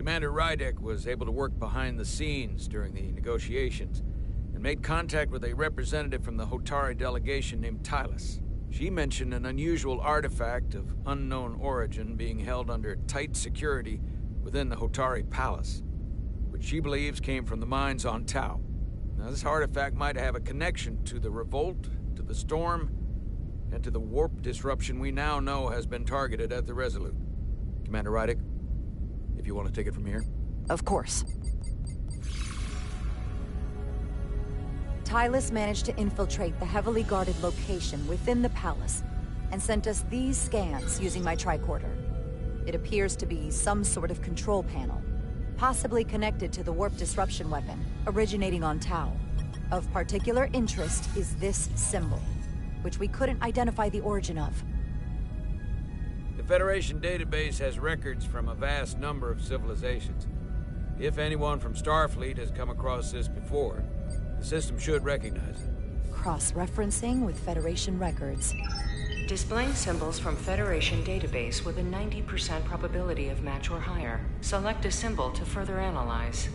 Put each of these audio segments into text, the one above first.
Commander Rydek was able to work behind the scenes during the negotiations and made contact with a representative from the Hotari delegation named Tylus. She mentioned an unusual artifact of unknown origin being held under tight security within the Hotari Palace, which she believes came from the mines on Tau. Now, this artifact might have a connection to the revolt, to the storm, and to the warp disruption we now know has been targeted at the Resolute. Commander Rydek, if you want to take it from here. Of course. Tylus managed to infiltrate the heavily guarded location within the palace and sent us these scans using my tricorder. It appears to be some sort of control panel, possibly connected to the warp disruption weapon originating on Tau. Of particular interest is this symbol, which we couldn't identify the origin of. The Federation database has records from a vast number of civilizations. If anyone from Starfleet has come across this before, the system should recognize it. Cross-referencing with Federation records. Displaying symbols from Federation database with a 90% probability of match or higher. Select a symbol to further analyze.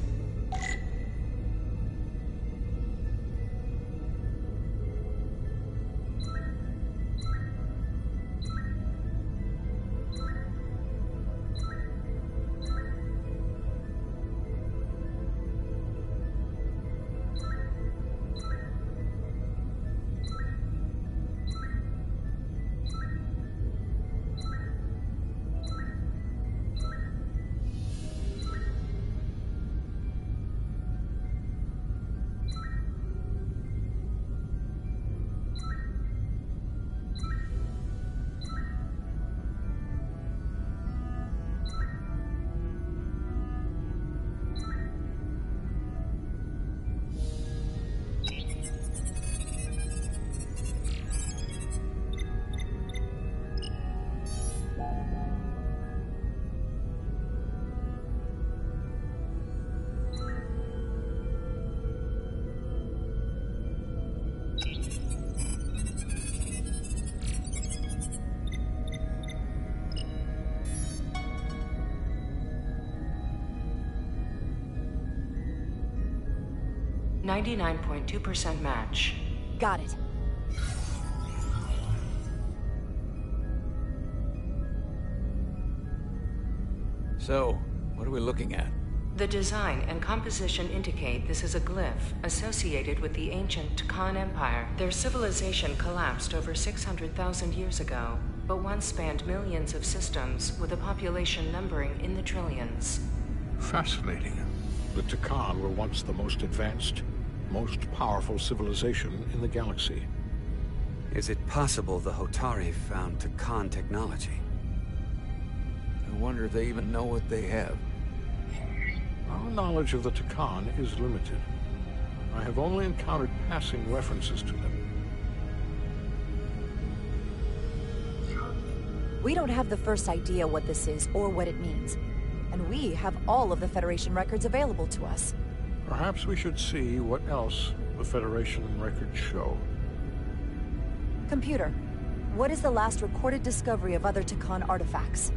.2% match. Got it. So, what are we looking at? The design and composition indicate this is a glyph associated with the ancient Khan Empire. Their civilization collapsed over 600,000 years ago, but once spanned millions of systems with a population numbering in the trillions. Fascinating. The Takan were once the most advanced, most powerful civilization in the galaxy. Is it possible the Hotari found Takan technology? I wonder if they even know what they have. Our knowledge of the Takan is limited. I have only encountered passing references to them. We don't have the first idea what this is or what it means. And we have all of the Federation records available to us. Perhaps we should see what else the Federation records show. Computer, what is the last recorded discovery of other Takan artifacts?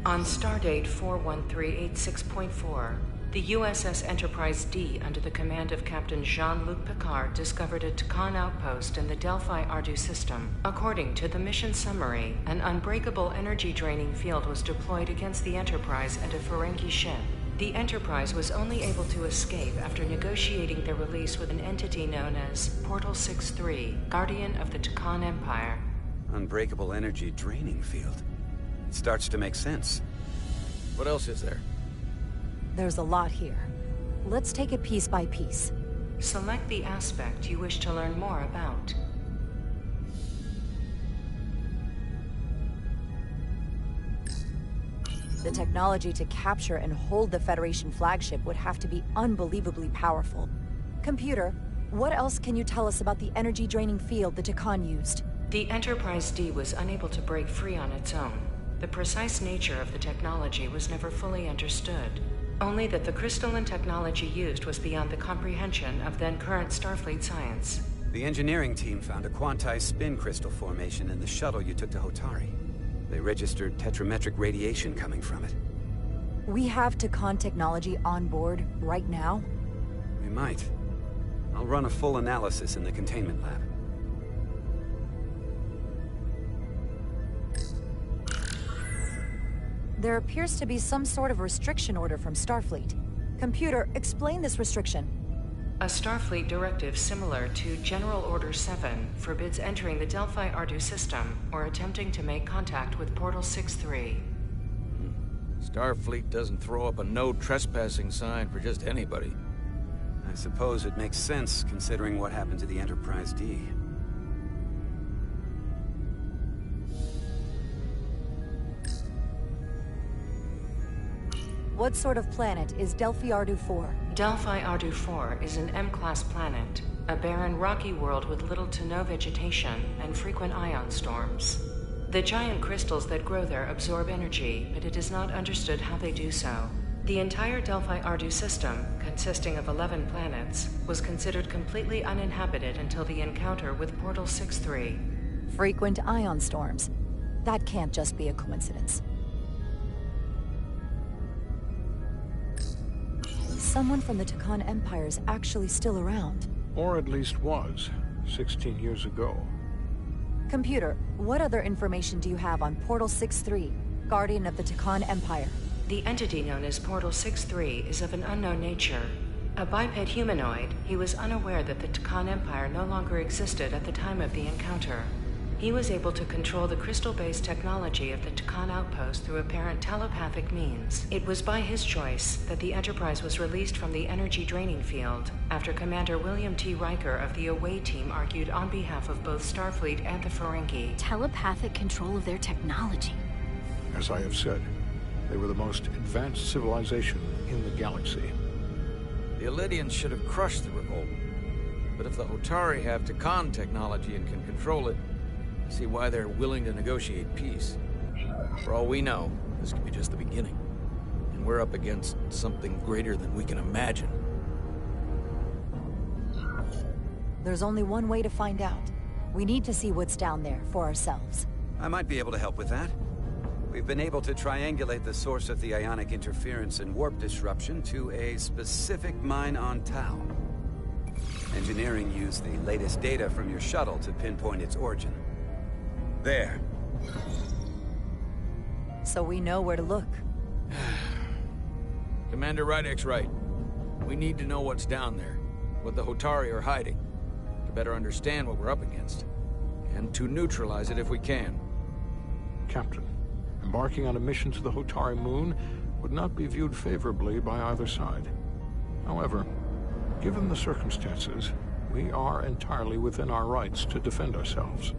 On Stardate 41386.4, the USS Enterprise D under the command of Captain Jean-Luc Picard discovered a Takan outpost in the Delphi Ardu system. According to the mission summary, an unbreakable energy-draining field was deployed against the Enterprise and a Ferengi ship. The Enterprise was only able to escape after negotiating their release with an entity known as Portal 63, Guardian of the Takan Empire. Unbreakable energy draining field. It starts to make sense. What else is there? There's a lot here. Let's take it piece by piece. Select the aspect you wish to learn more about. The technology to capture and hold the Federation flagship would have to be unbelievably powerful. Computer, what else can you tell us about the energy-draining field the Takan used? The Enterprise D was unable to break free on its own. The precise nature of the technology was never fully understood. Only that the crystalline technology used was beyond the comprehension of then-current Starfleet science. The engineering team found a quantized spin crystal formation in the shuttle you took to Hotari. They registered tetrametric radiation coming from it. We have Takan technology on board right now? We might. I'll run a full analysis in the containment lab. There appears to be some sort of restriction order from Starfleet. Computer, explain this restriction. A Starfleet directive similar to General Order 7 forbids entering the Delphi Ardu system or attempting to make contact with Portal 6-3. Starfleet doesn't throw up a no trespassing sign for just anybody. I suppose it makes sense considering what happened to the Enterprise D. What sort of planet is Delphi Ardu 4? Delphi Ardu 4 is an M-class planet, a barren rocky world with little to no vegetation and frequent ion storms. The giant crystals that grow there absorb energy, but it is not understood how they do so. The entire Delphi Ardu system, consisting of 11 planets, was considered completely uninhabited until the encounter with Portal 6-3. Frequent ion storms. That can't just be a coincidence. Someone from the Takan Empire is actually still around. Or at least was, 16 years ago. Computer, what other information do you have on Portal 6-3, Guardian of the Takan Empire? The entity known as Portal 6-3 is of an unknown nature. A biped humanoid, he was unaware that the Takan Empire no longer existed at the time of the encounter. He was able to control the crystal-based technology of the Takan outpost through apparent telepathic means. It was by his choice that the Enterprise was released from the energy draining field after Commander William T. Riker of the Away Team argued on behalf of both Starfleet and the Ferengi. Telepathic control of their technology. As I have said, they were the most advanced civilization in the galaxy. The Elydians should have crushed the revolt. But if the Hotari have Takan technology and can control it, I see why they're willing to negotiate peace. For all we know, this could be just the beginning. And we're up against something greater than we can imagine. There's only one way to find out. We need to see what's down there for ourselves. I might be able to help with that. We've been able to triangulate the source of the ionic interference and warp disruption to a specific mine on Tau. Engineering used the latest data from your shuttle to pinpoint its origin. There. So we know where to look. Commander Rydek's right. We need to know what's down there, what the Hotari are hiding, to better understand what we're up against, and to neutralize it if we can. Captain, embarking on a mission to the Hotari moon would not be viewed favorably by either side. However, given the circumstances, we are entirely within our rights to defend ourselves.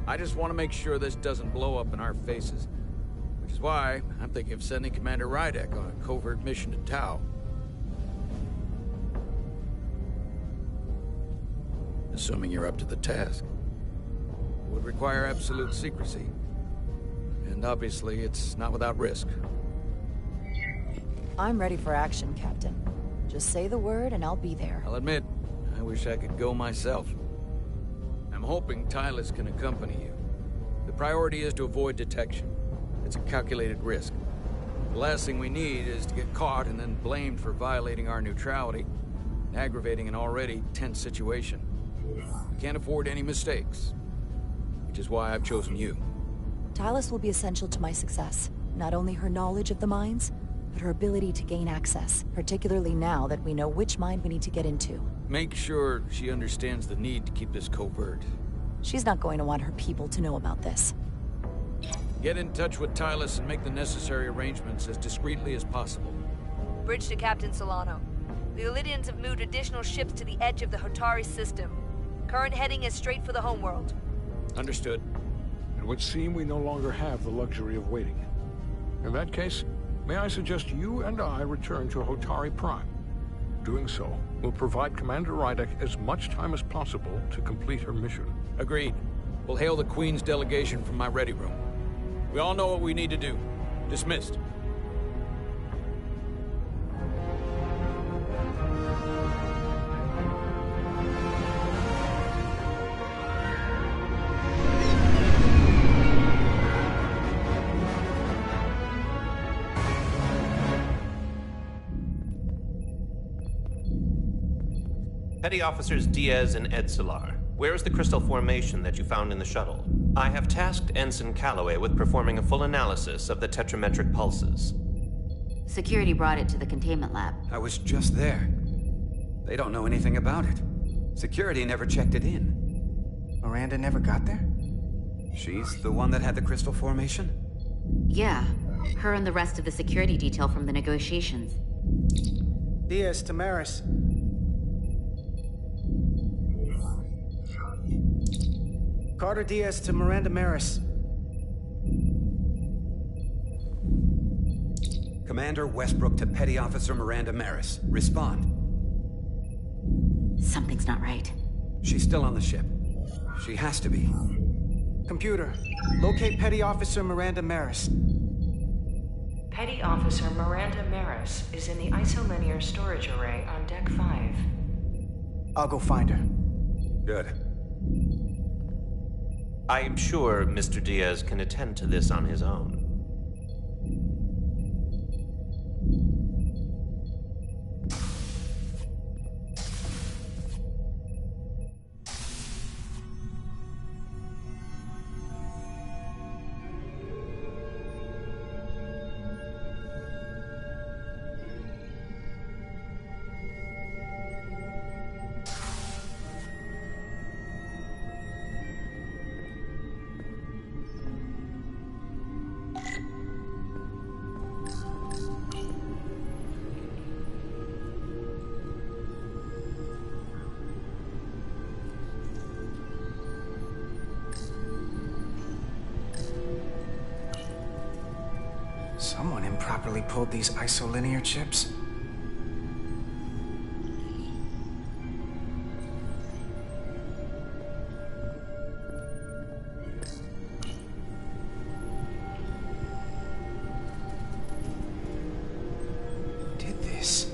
I just want to make sure this doesn't blow up in our faces. Which is why I'm thinking of sending Commander Rydek on a covert mission to Tau. Assuming you're up to the task. It would require absolute secrecy. And obviously, it's not without risk. I'm ready for action, Captain. Just say the word and I'll be there. I'll admit, I wish I could go myself. I'm hoping Tylus can accompany you. The priority is to avoid detection. It's a calculated risk. The last thing we need is to get caught and then blamed for violating our neutrality, and aggravating an already tense situation. We can't afford any mistakes, which is why I've chosen you. Tylus will be essential to my success. Not only her knowledge of the mines, but her ability to gain access, particularly now that we know which mine we need to get into. Make sure she understands the need to keep this covert. She's not going to want her people to know about this. Get in touch with Tylus and make the necessary arrangements as discreetly as possible. Bridge to Captain Solano. The Elydians have moved additional ships to the edge of the Hotari system. Current heading is straight for the homeworld. Understood. It would seem we no longer have the luxury of waiting. In that case, may I suggest you and I return to Hotari Prime? Doing so will provide Commander Rydek as much time as possible to complete her mission. Agreed. We'll hail the Queen's delegation from my ready room. We all know what we need to do. Dismissed. Petty Officers Diaz and Edsolar, where is the crystal formation that you found in the shuttle? I have tasked Ensign Calloway with performing a full analysis of the tetrametric pulses. Security brought it to the containment lab. I was just there. They don't know anything about it. Security never checked it in. Miranda never got there? She's the one that had the crystal formation? Yeah, her and the rest of the security detail from the negotiations. Diaz, Tamaris. Carter Diaz to Miranda Maris. Commander Westbrook to Petty Officer Miranda Maris. Respond. Something's not right. She's still on the ship. She has to be. Computer, locate Petty Officer Miranda Maris. Petty Officer Miranda Maris is in the isolinear storage array on Deck 5. I'll go find her. Good. I am sure Mr. Diaz can attend to this on his own. Someone improperly pulled these isolinear chips. Did this?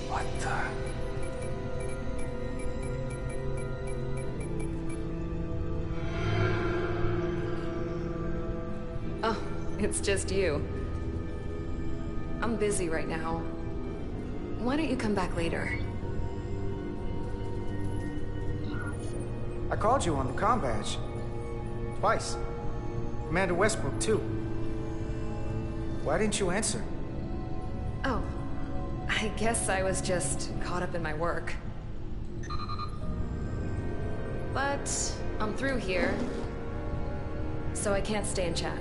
What the? Oh, it's just you. I'm busy right now. Why don't you come back later? I called you on the comm badge. Twice. Commander Westbrook, too. Why didn't you answer? Oh, I guess I was just caught up in my work. But I'm through here, so I can't stay and chat.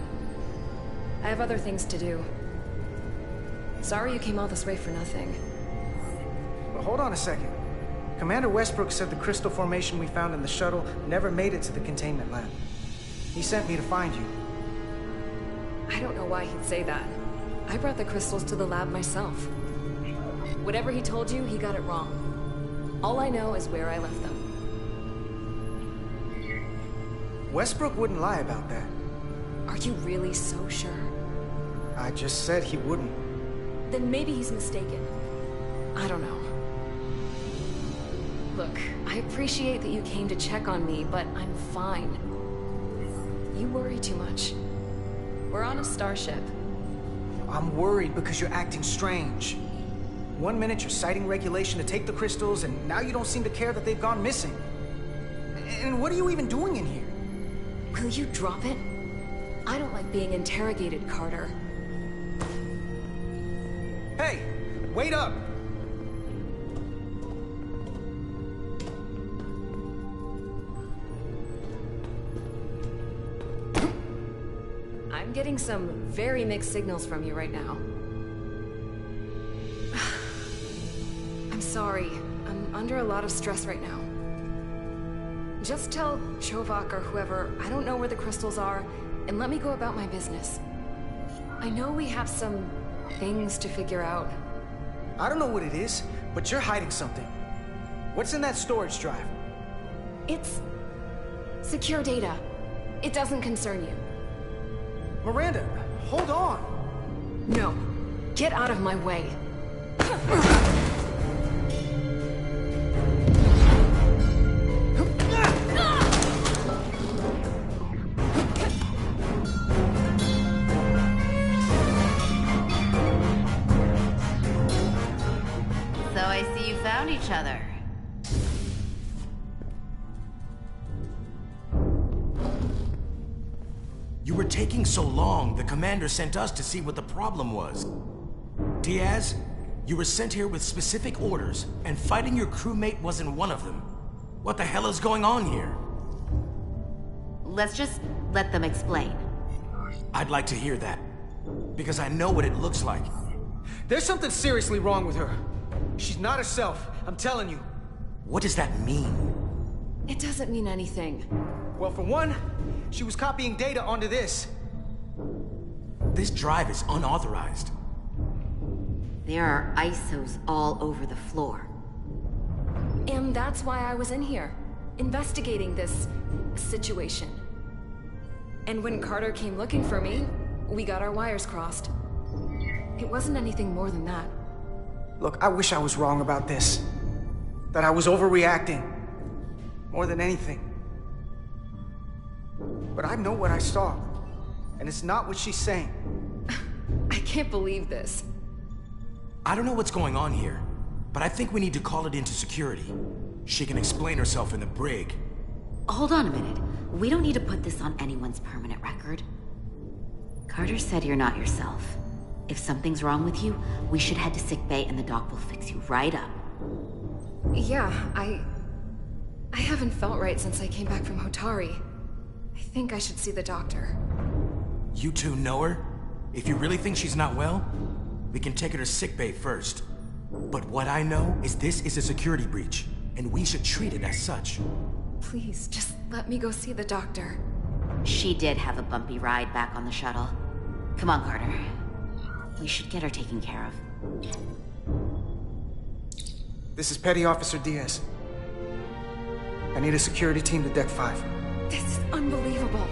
I have other things to do. Sorry you came all this way for nothing. But hold on a second. Commander Westbrook said the crystal formation we found in the shuttle never made it to the containment lab. He sent me to find you. I don't know why he'd say that. I brought the crystals to the lab myself. Whatever he told you, he got it wrong. All I know is where I left them. Westbrook wouldn't lie about that. Are you really so sure? I just said he wouldn't. Then maybe he's mistaken. I don't know. Look, I appreciate that you came to check on me, but I'm fine. You worry too much. We're on a starship. I'm worried because you're acting strange. 1 minute you're citing regulation to take the crystals, and now you don't seem to care that they've gone missing. And what are you even doing in here? Will you drop it? I don't like being interrogated, Carter. Hey, wait up! I'm getting some very mixed signals from you right now. I'm sorry. I'm under a lot of stress right now. Just tell Chovak or whoever I don't know where the crystals are, and let me go about my business. I know we have some things to figure out. I don't know what it is, but you're hiding something. What's in that storage drive? It's secure data. It doesn't concern you. Miranda, hold on. No. Get out of my way. So I see you found each other. You were taking so long, the commander sent us to see what the problem was. Diaz, you were sent here with specific orders, and fighting your crewmate wasn't one of them. What the hell is going on here? Let's just let them explain. I'd like to hear that, because I know what it looks like. There's something seriously wrong with her. She's not herself, I'm telling you. What does that mean? It doesn't mean anything. Well, for one, she was copying data onto this. This drive is unauthorized. There are ISOs all over the floor. And that's why I was in here, investigating this situation. And when Carter came looking for me, we got our wires crossed. It wasn't anything more than that. Look, I wish I was wrong about this. That I was overreacting. More than anything. But I know what I saw. And it's not what she's saying. I can't believe this. I don't know what's going on here, but I think we need to call it into security. She can explain herself in the brig. Hold on a minute. We don't need to put this on anyone's permanent record. Carter said you're not yourself. If something's wrong with you, we should head to sickbay and the doc will fix you right up. Yeah, I haven't felt right since I came back from Hotari. I think I should see the doctor. You two know her? If you really think she's not well, we can take her to sickbay first. But what I know is this is a security breach, and we should treat it as such. Please, just let me go see the doctor. She did have a bumpy ride back on the shuttle. Come on, Carter. We should get her taken care of. This is Petty Officer Diaz. I need a security team to Deck 5. This is unbelievable.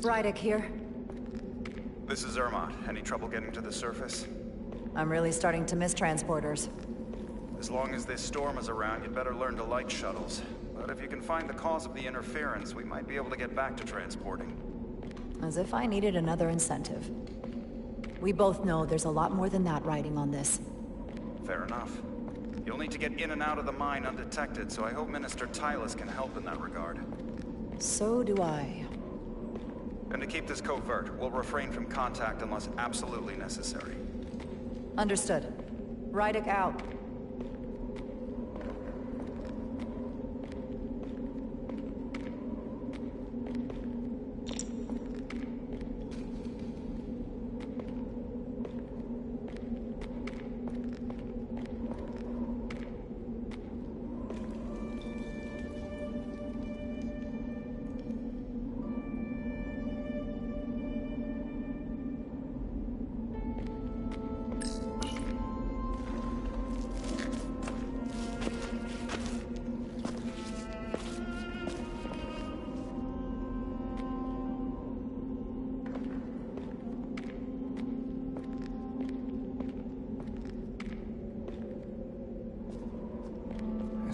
Rydick here. This is Irma. Any trouble getting to the surface? I'm really starting to miss transporters. As long as this storm is around, you'd better learn to like shuttles. But if you can find the cause of the interference, we might be able to get back to transporting. As if I needed another incentive. We both know there's a lot more than that riding on this. Fair enough. You'll need to get in and out of the mine undetected, so I hope Minister Tylus can help in that regard. So do I. And to keep this covert, we'll refrain from contact unless absolutely necessary. Understood. Rydick out.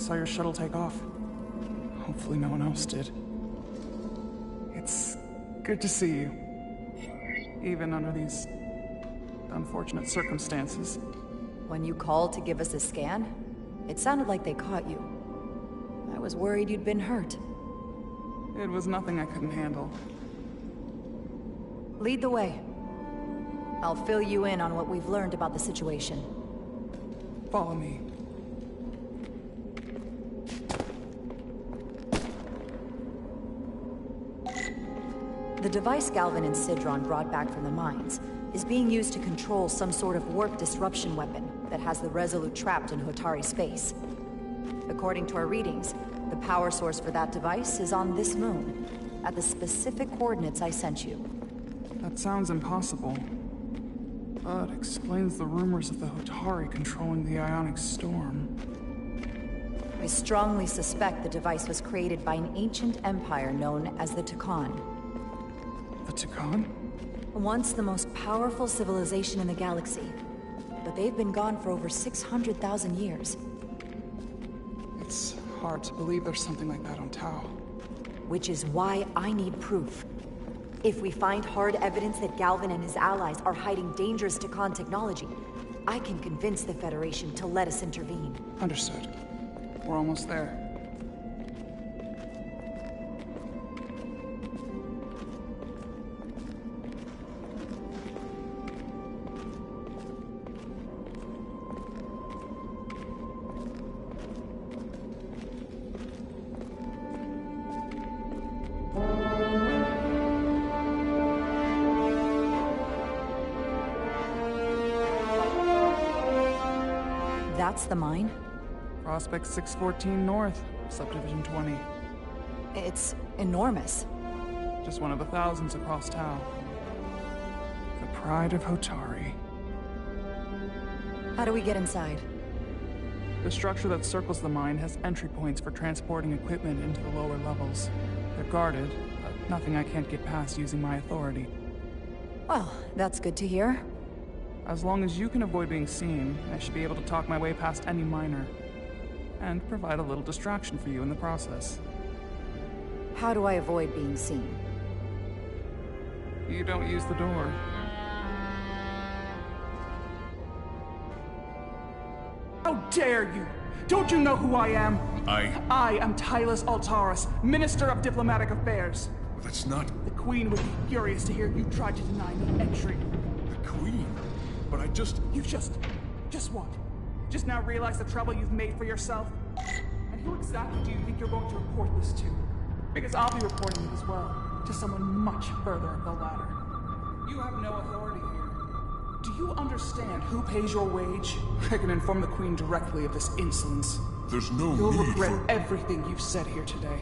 saw your shuttle take off. Hopefully no one else did. It's good to see you. Even under these unfortunate circumstances. When you called to give us a scan, it sounded like they caught you. I was worried you'd been hurt. It was nothing I couldn't handle. Lead the way. I'll fill you in on what we've learned about the situation. Follow me. The device Galvin and Sidron brought back from the mines is being used to control some sort of warp disruption weapon that has the Resolute trapped in Hotari space. According to our readings, the power source for that device is on this moon, at the specific coordinates I sent you. That sounds impossible. But explains the rumors of the Hotari controlling the ionic storm. I strongly suspect the device was created by an ancient empire known as the Tukan. The Tukan? Once the most powerful civilization in the galaxy, but they've been gone for over 600,000 years. It's hard to believe there's something like that on Tau. Which is why I need proof. If we find hard evidence that Galvin and his allies are hiding dangerous Tukan technology, I can convince the Federation to let us intervene. Understood. We're almost there. That's the mine? Prospect 614 North, Subdivision 20. It's enormous. Just one of the thousands across Tau. The pride of Hotari. How do we get inside? The structure that circles the mine has entry points for transporting equipment into the lower levels. They're guarded, but nothing I can't get past using my authority. Well, that's good to hear. As long as you can avoid being seen, I should be able to talk my way past any miner. And provide a little distraction for you in the process. How do I avoid being seen? You don't use the door. How dare you! Don't you know who I am? I am Tylus Altaris, Minister of Diplomatic Affairs. That's not... The Queen would be furious to hear you tried to deny me entry. The Queen? But I just... You just what? Just now realize the trouble you've made for yourself? And who exactly do you think you're going to report this to? Because I'll be reporting it as well, to someone much further up the ladder. You have no authority here. Do you understand who pays your wage? I can inform the Queen directly of this insolence. There's no You'll need regret for... everything you've said here today.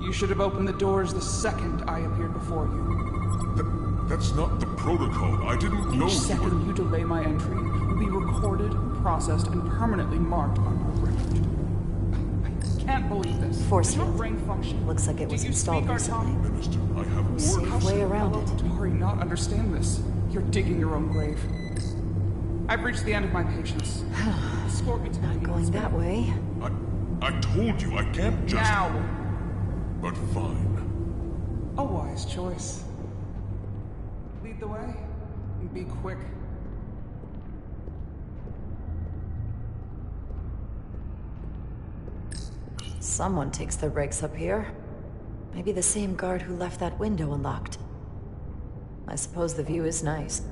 You should have opened the doors the second I appeared before you. That's not the protocol. I didn't know Each second you delay my entry will be recorded, processed, and permanently marked on your record. I can't believe this. Force Your field. ring function. Looks like it was installed recently. Minister, I have a Safe word. way around it. Hotari not understand this. You're digging your own grave. I've reached the end of my patience. Escort me to Not going that way. I told you I can't just... Now! But fine. A wise choice. Lead the way, and be quick. Someone takes the breaks up here. Maybe the same guard who left that window unlocked. I suppose the view is nice.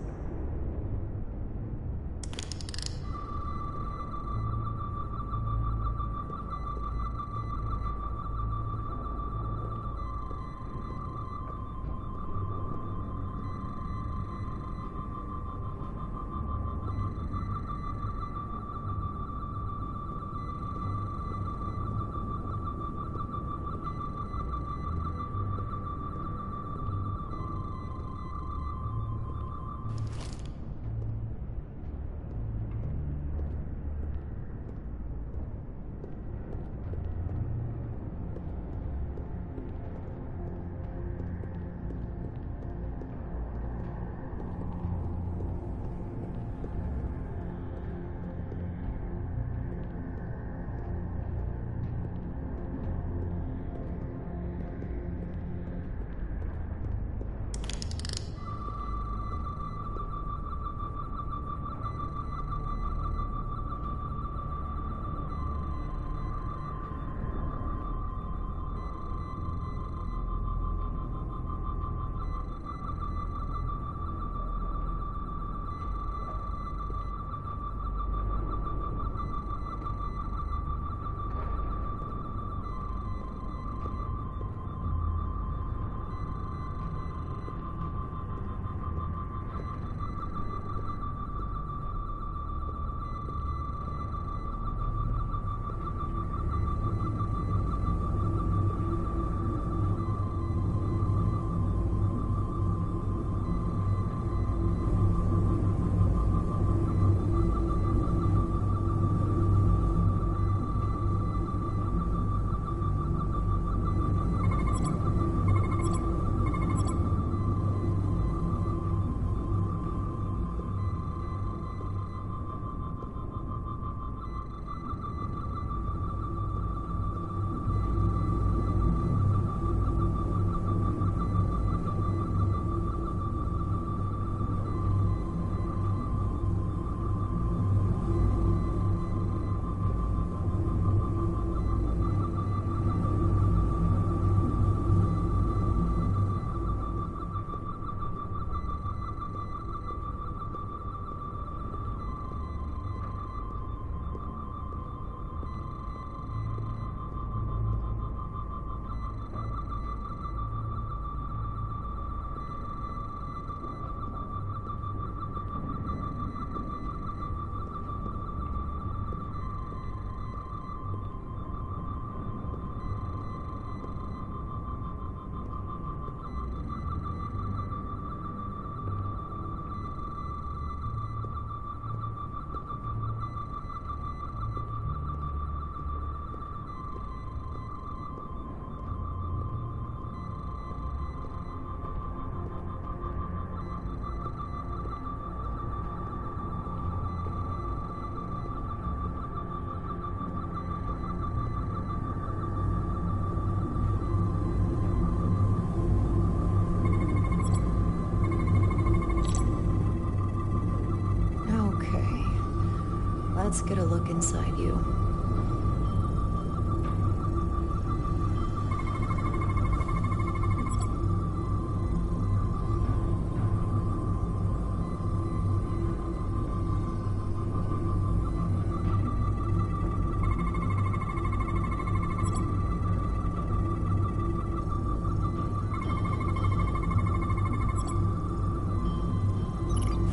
Let's get a look inside you.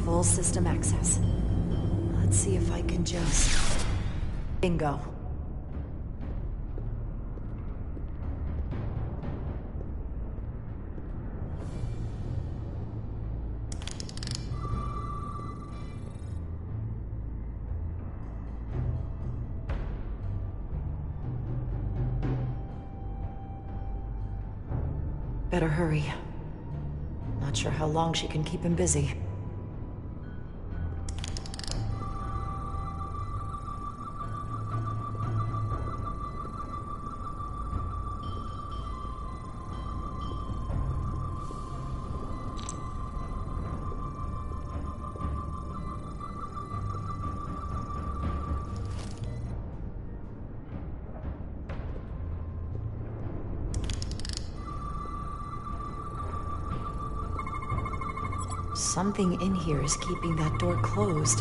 Full system access. Let's see if I can just... Bingo. Better hurry. Not sure how long she can keep him busy. Something in here is keeping that door closed.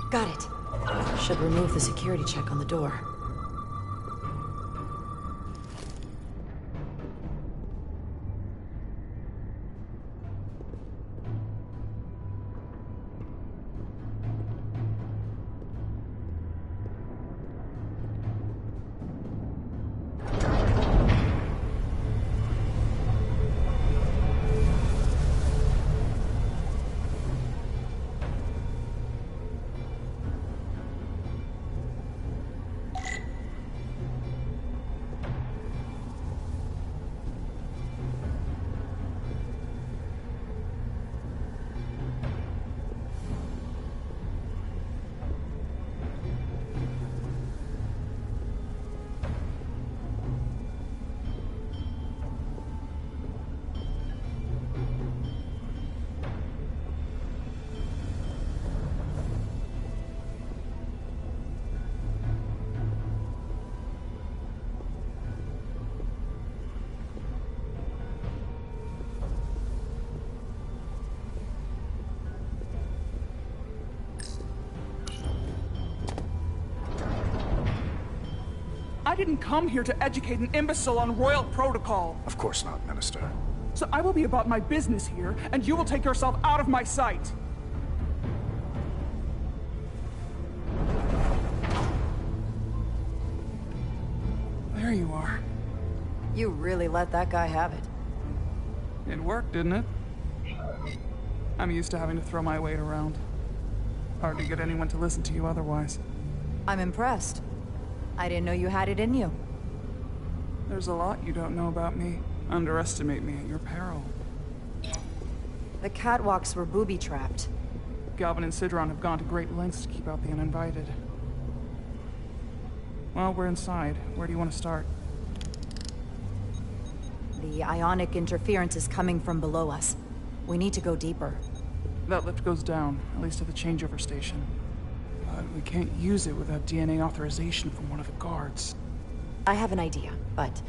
Got it. Should remove the security check on the door. I didn't come here to educate an imbecile on royal protocol. Of course not, Minister. So I will be about my business here, and you will take yourself out of my sight. There you are. You really let that guy have it. It worked, didn't it? I'm used to having to throw my weight around. Hard to get anyone to listen to you otherwise. I'm impressed. I didn't know you had it in you. There's a lot you don't know about me. Underestimate me at your peril. The catwalks were booby-trapped. Galvin and Sidron have gone to great lengths to keep out the uninvited. Well, we're inside. Where do you want to start? The ionic interference is coming from below us. We need to go deeper. That lift goes down, at least at the changeover station. But we can't use it without DNA authorization from one of the guards. I have an idea, but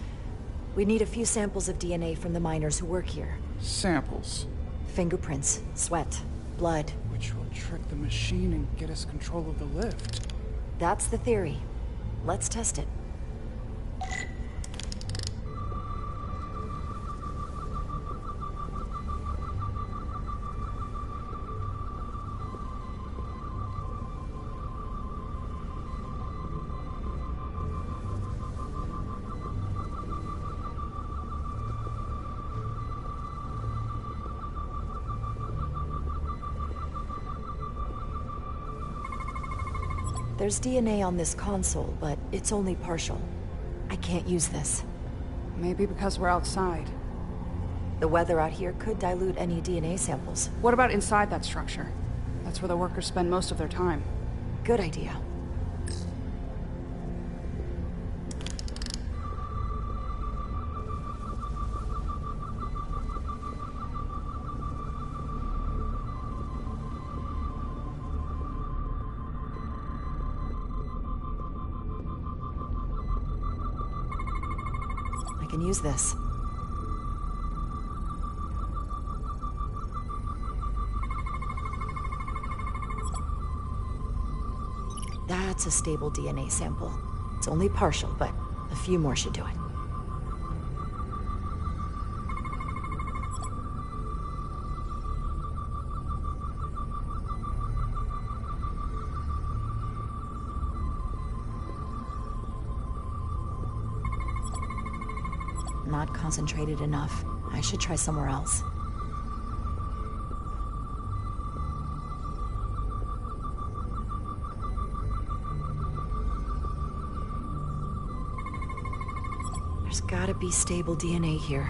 we need a few samples of DNA from the miners who work here. Samples? Fingerprints, sweat, blood. Which will trick the machine and get us control of the lift. That's the theory. Let's test it. There's DNA on this console, but it's only partial. I can't use this. Maybe because we're outside. The weather out here could dilute any DNA samples. What about inside that structure? That's where the workers spend most of their time. Good idea. can use this. That's a stable DNA sample. It's only partial, but a few more should do it. Not concentrated enough. I should try somewhere else. There's gotta be stable DNA here.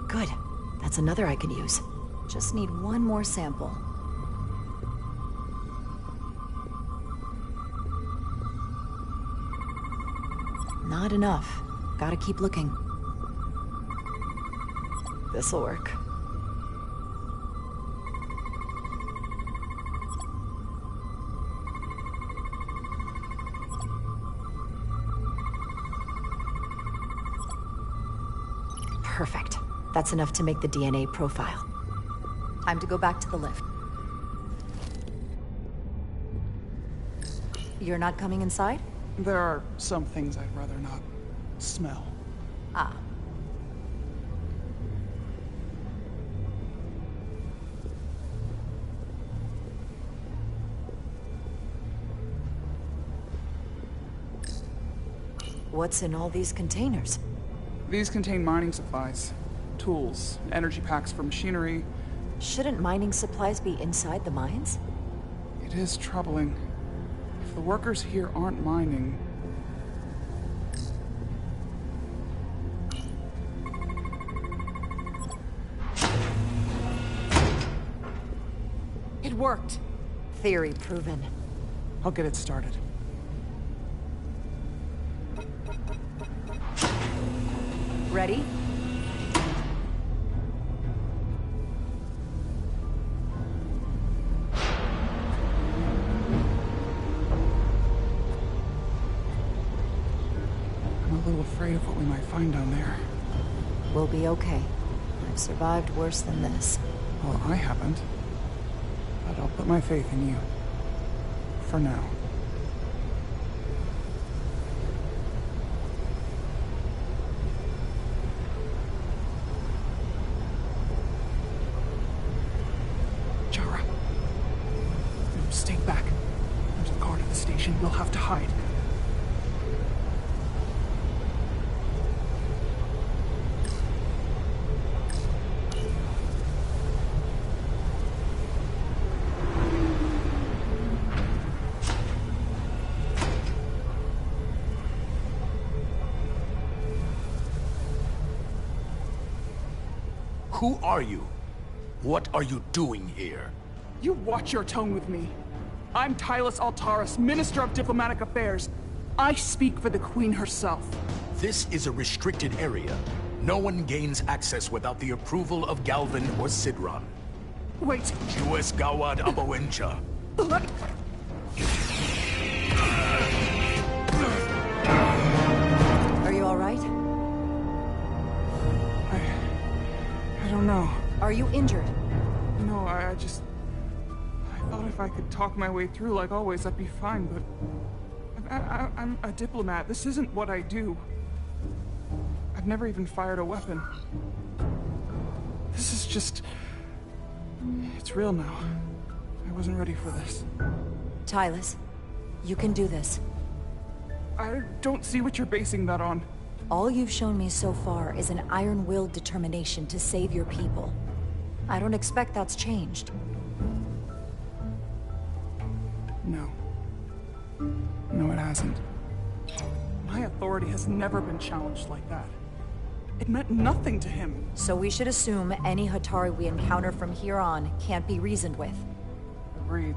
Good. That's another I can use. Just need one more sample. Not enough. Gotta keep looking. This'll work. Perfect. That's enough to make the DNA profile. Time to go back to the lift. You're not coming inside? There are some things I'd rather not smell. Ah. What's in all these containers? These contain mining supplies, tools, energy packs for machinery. Shouldn't mining supplies be inside the mines? It is troubling. If the workers here aren't mining... It worked. Theory proven. I'll get it started. Ready? I'm a little afraid of what we might find down there. We'll be okay. I've survived worse than this. Well, I haven't. But I'll put my faith in you. For now. Jara. Stay back. There's a guard at the station. We'll have to hide. Who are you? What are you doing here? You watch your tone with me. I'm Tylus Altaris, Minister of Diplomatic Affairs. I speak for the Queen herself. This is a restricted area. No one gains access without the approval of Galvin or Sidron. Wait. Jues Gawad Abawencha. Are you all right? I don't know. Are you injured? No, I thought if I could talk my way through like always, I'd be fine, but... I'm a diplomat. This isn't what I do. I've never even fired a weapon. This is just... It's real now. I wasn't ready for this. Tylus, you can do this. I don't see what you're basing that on. All you've shown me so far is an iron-willed determination to save your people. I don't expect that's changed. No. No, it hasn't. My authority has never been challenged like that. It meant nothing to him. So we should assume any Hatari we encounter from here on can't be reasoned with. Agreed.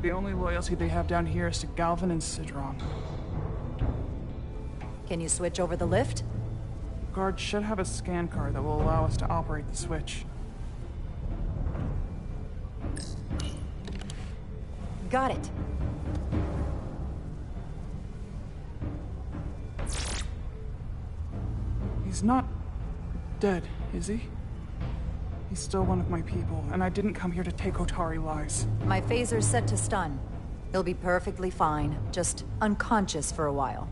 The only loyalty they have down here is to Galvin and Sidron. Can you switch over the lift? Of guard should have a scan card that will allow us to operate the switch. Got it. He's not dead, is he? He's still one of my people, and I didn't come here to take Otari lies. My phaser's set to stun. He'll be perfectly fine, just unconscious for a while.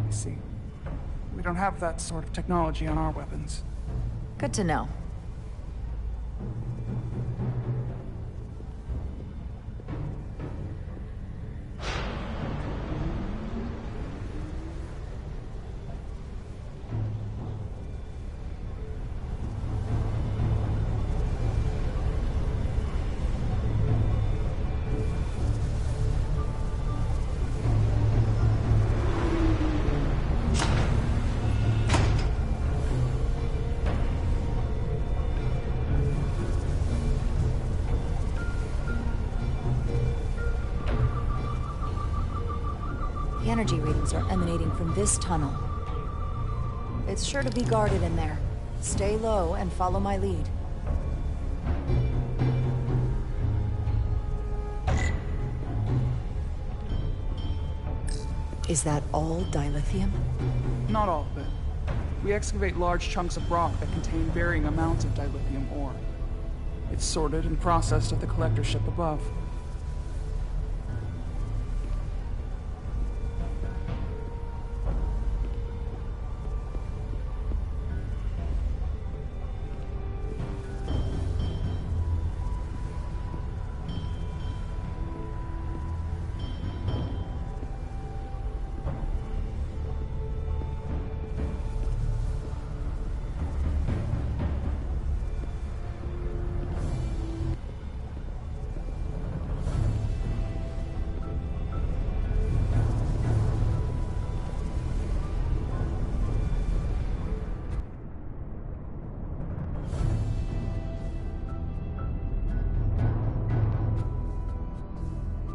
I see. We don't have that sort of technology on our weapons. Good to know. The energy readings are emanating from this tunnel. It's sure to be guarded in there. Stay low and follow my lead. Is that all dilithium? Not all of it. We excavate large chunks of rock that contain varying amounts of dilithium ore. It's sorted and processed at the collector ship above.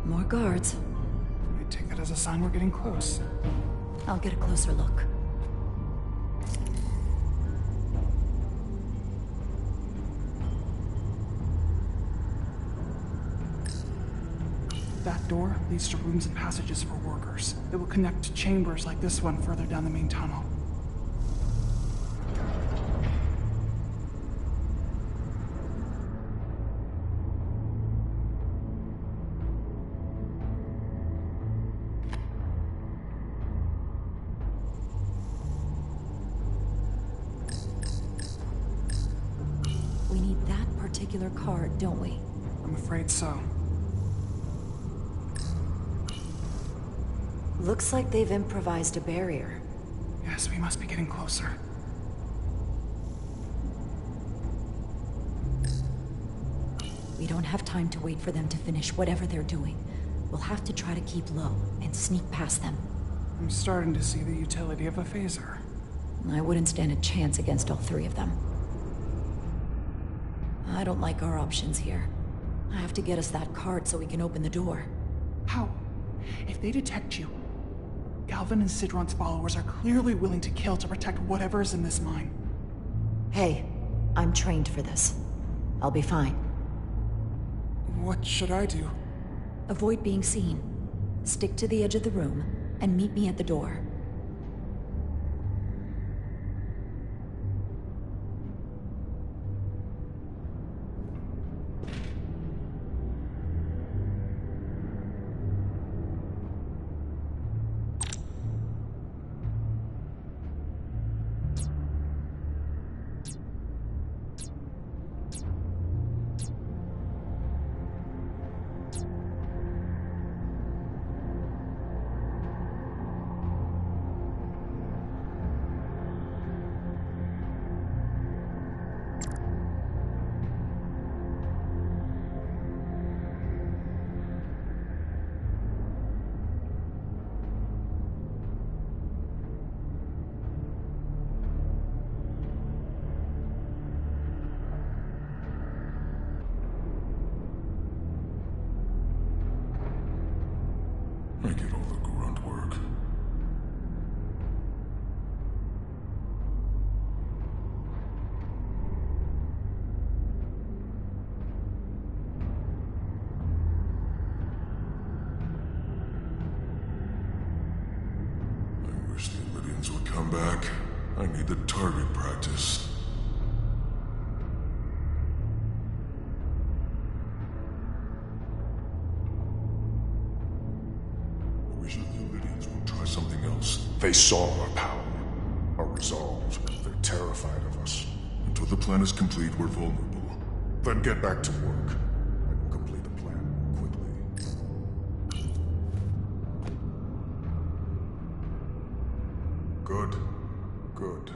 More guards. I take that as a sign we're getting close. I'll get a closer look. That door leads to rooms and passages for workers. It will connect to chambers like this one further down the main tunnel. We need that particular card, don't we? I'm afraid so. Looks like they've improvised a barrier. Yes, we must be getting closer. We don't have time to wait for them to finish whatever they're doing. We'll have to try to keep low and sneak past them. I'm starting to see the utility of a phaser. I wouldn't stand a chance against all three of them. I don't like our options here. I have to get us that card so we can open the door. How? If they detect you, Galvin and Sidron's followers are clearly willing to kill to protect whatever's in this mine. Hey, I'm trained for this. I'll be fine. What should I do? Avoid being seen. Stick to the edge of the room, and meet me at the door. Wish the Lydians would come back. I need the target practice. I wish the Lydians would try something else. They saw our power, our resolve. They're terrified of us. Until the plan is complete, we're vulnerable. Then get back to work. I will complete the plan quickly. Good. Good.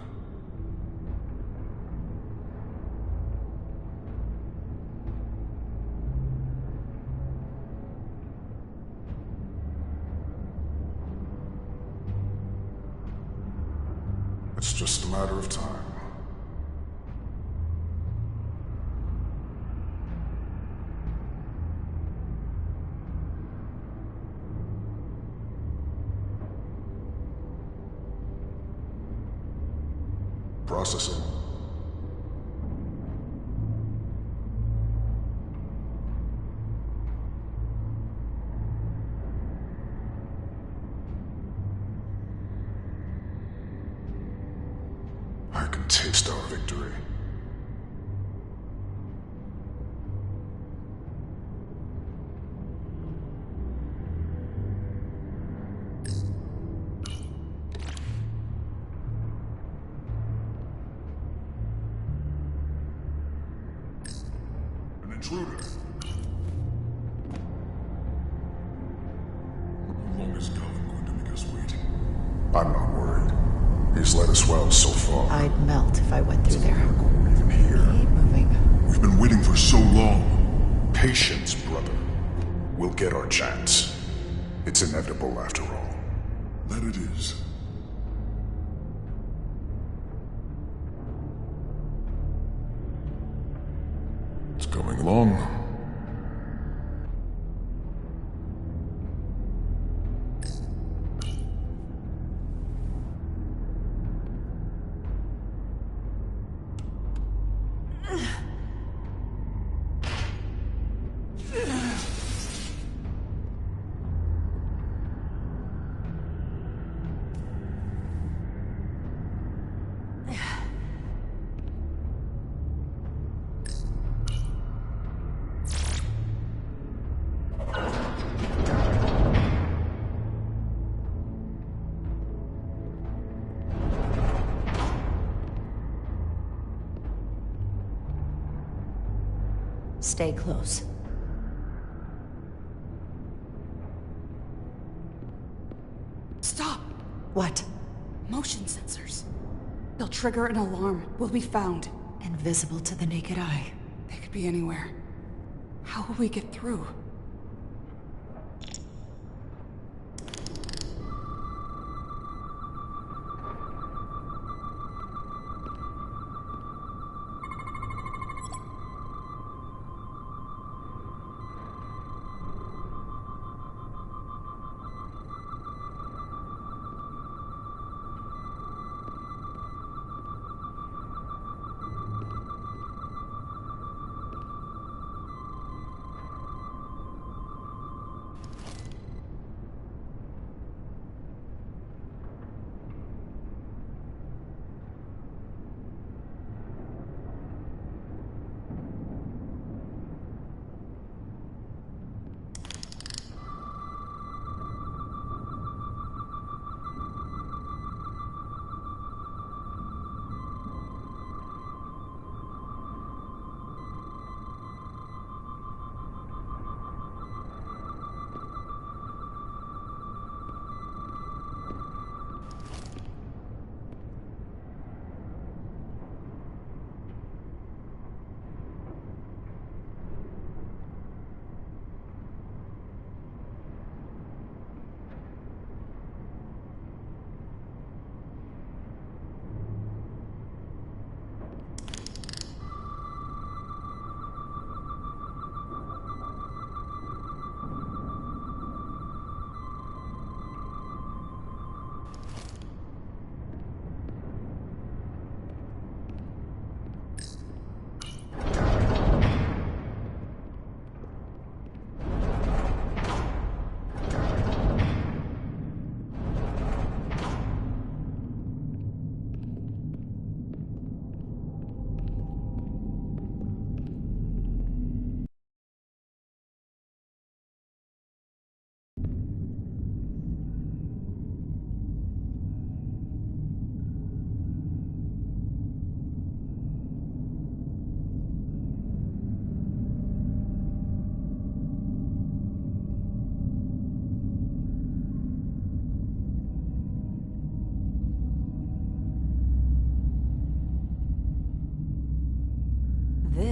It's just a matter of time. Processing. I can taste our victory. Intruder. How long is Calvin going to make us wait? I'm not worried. He's led us well so far. I'd melt if I went through there. Even here. Keep moving. We've been waiting for so long. Patience, brother. We'll get our chance. It's inevitable after all. That it is. It's coming along. Stay close. Stop! What? Motion sensors. They'll trigger an alarm. We'll be found. Invisible to the naked eye. They could be anywhere. How will we get through?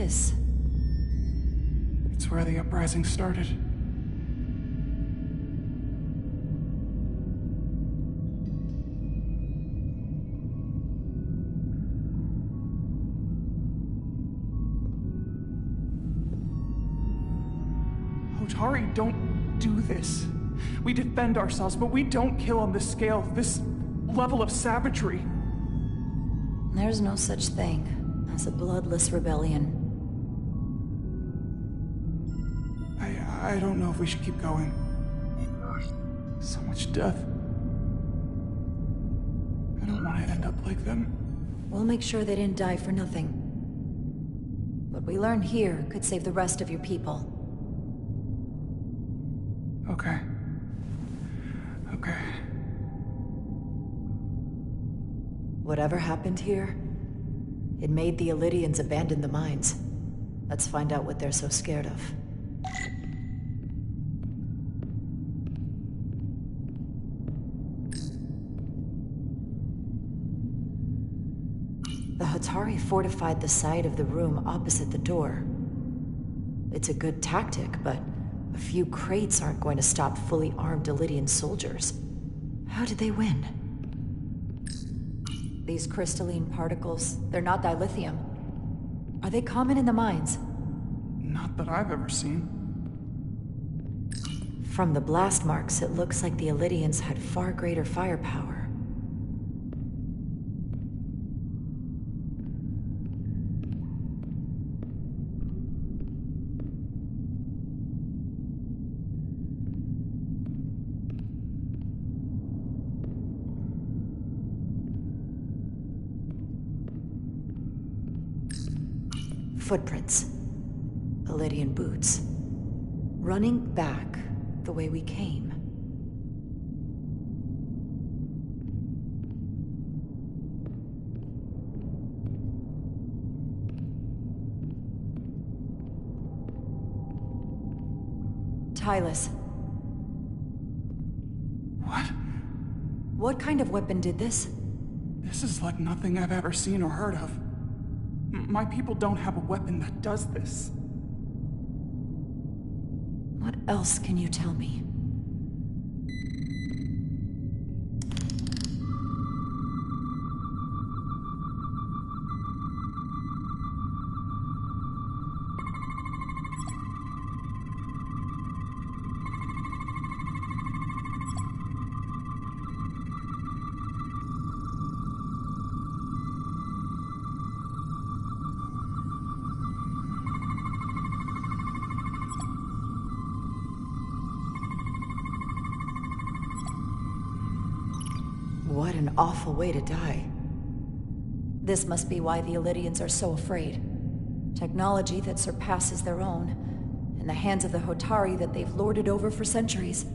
this? It's where the uprising started. Hotari don't do this. We defend ourselves, but we don't kill on this scale, this level of savagery. There's no such thing as a bloodless rebellion. I don't know if we should keep going. So much death. I don't want to end up like them. We'll make sure they didn't die for nothing. What we learn here could save the rest of your people. Okay. Okay. Whatever happened here, it made the Illydians abandon the mines. Let's find out what they're so scared of. The Hotari fortified the side of the room opposite the door. It's a good tactic, but a few crates aren't going to stop fully armed Illydian soldiers. How did they win? These crystalline particles, they're not dilithium. Are they common in the mines? Not that I've ever seen. From the blast marks, it looks like the Illydians had far greater firepower. Footprints. Illydian boots. Running back the way we came. Tylus. What? What kind of weapon did this? This is like nothing I've ever seen or heard of. My people don't have a weapon that does this. What else can you tell me? What an awful way to die. This must be why the Illydians are so afraid. Technology that surpasses their own, in the hands of the Hotari that they've lorded over for centuries.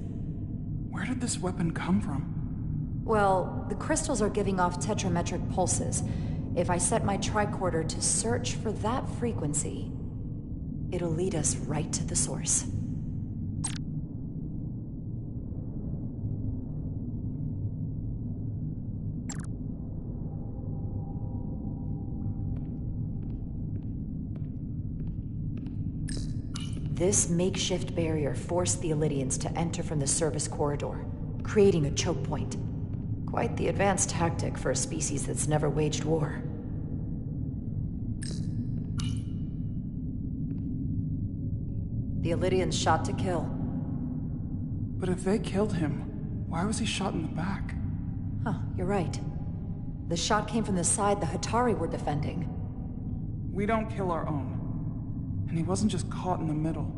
Where did this weapon come from? Well, the crystals are giving off tetrametric pulses. If I set my tricorder to search for that frequency, it'll lead us right to the source. This makeshift barrier forced the Illydians to enter from the service corridor, creating a choke point. Quite the advanced tactic for a species that's never waged war. The Illydians shot to kill. But if they killed him, why was he shot in the back? Huh, you're right. The shot came from the side the Hotari were defending. We don't kill our own. And he wasn't just caught in the middle.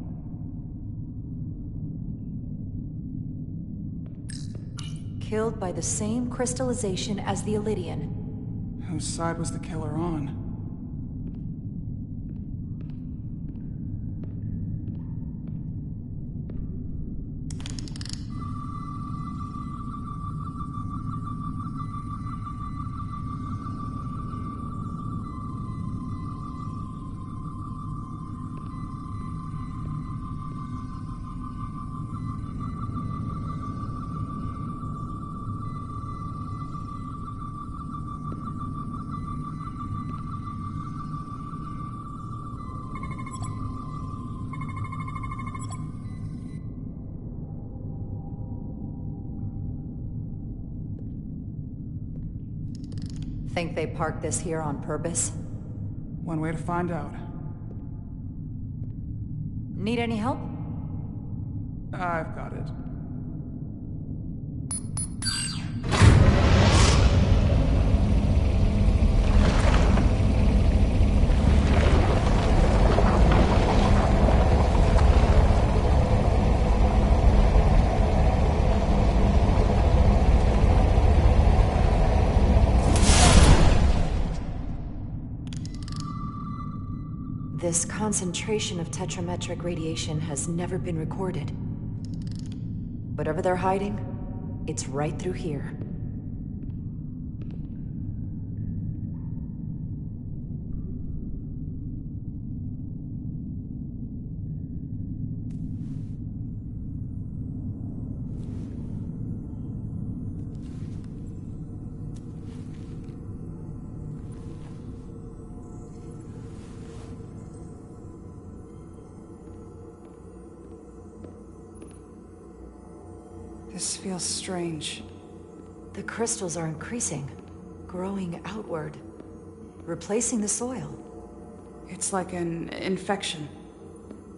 Killed by the same crystallization as the Illydian. Whose side was the killer on? Think they parked this here on purpose? One way to find out. Need any help? I've got it. This concentration of tetrametric radiation has never been recorded. Whatever they're hiding, it's right through here. This feels strange. The crystals are increasing, growing outward, replacing the soil. It's like an infection.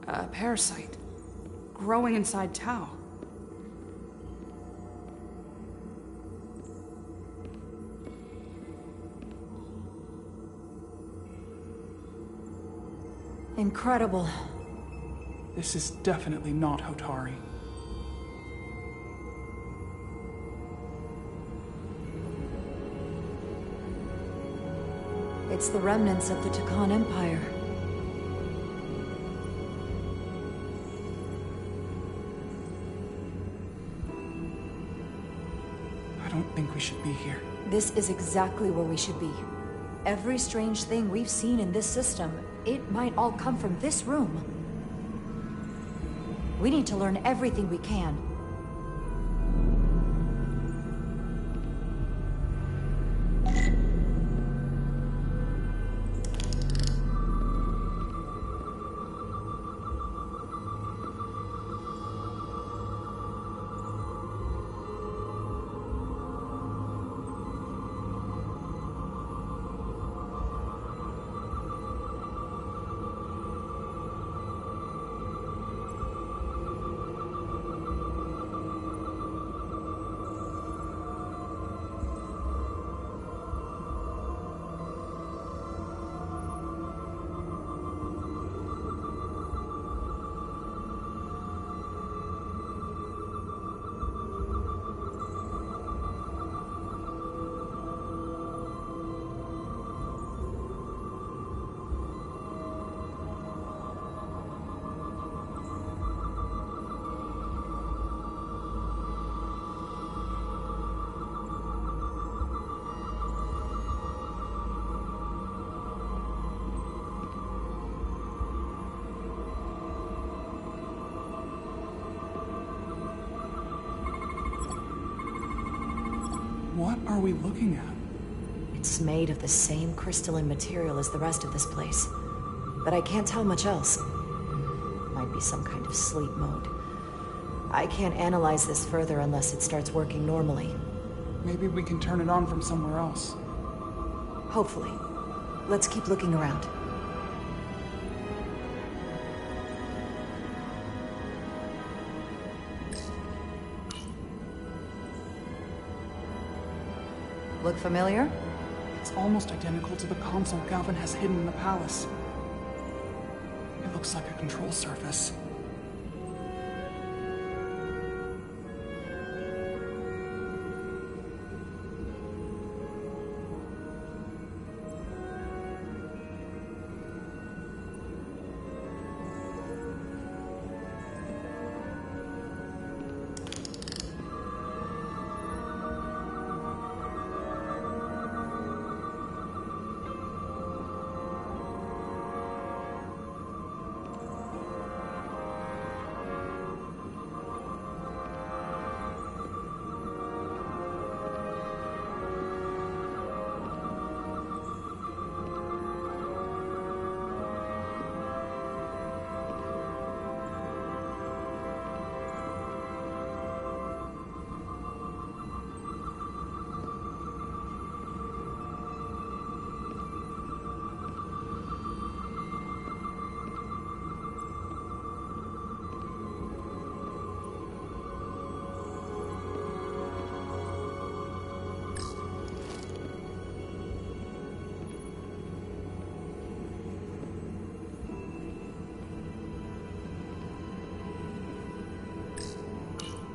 A parasite. Growing inside Tau. Incredible. This is definitely not Hotari. It's the remnants of the Takan Empire. I don't think we should be here. This is exactly where we should be. Every strange thing we've seen in this system, it might all come from this room. We need to learn everything we can. What are we looking at? It's made of the same crystalline material as the rest of this place. But I can't tell much else. Might be some kind of sleep mode. I can't analyze this further unless it starts working normally. Maybe we can turn it on from somewhere else. Hopefully. Let's keep looking around. Look familiar? It's almost identical to the console Galvin has hidden in the palace. It looks like a control surface.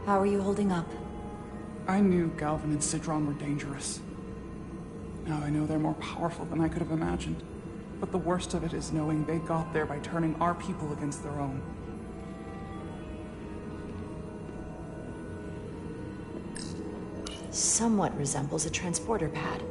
How are you holding up? I knew Galvin and Sidron were dangerous. Now I know they're more powerful than I could have imagined. But the worst of it is knowing they got there by turning our people against their own. Somewhat resembles a transporter pad.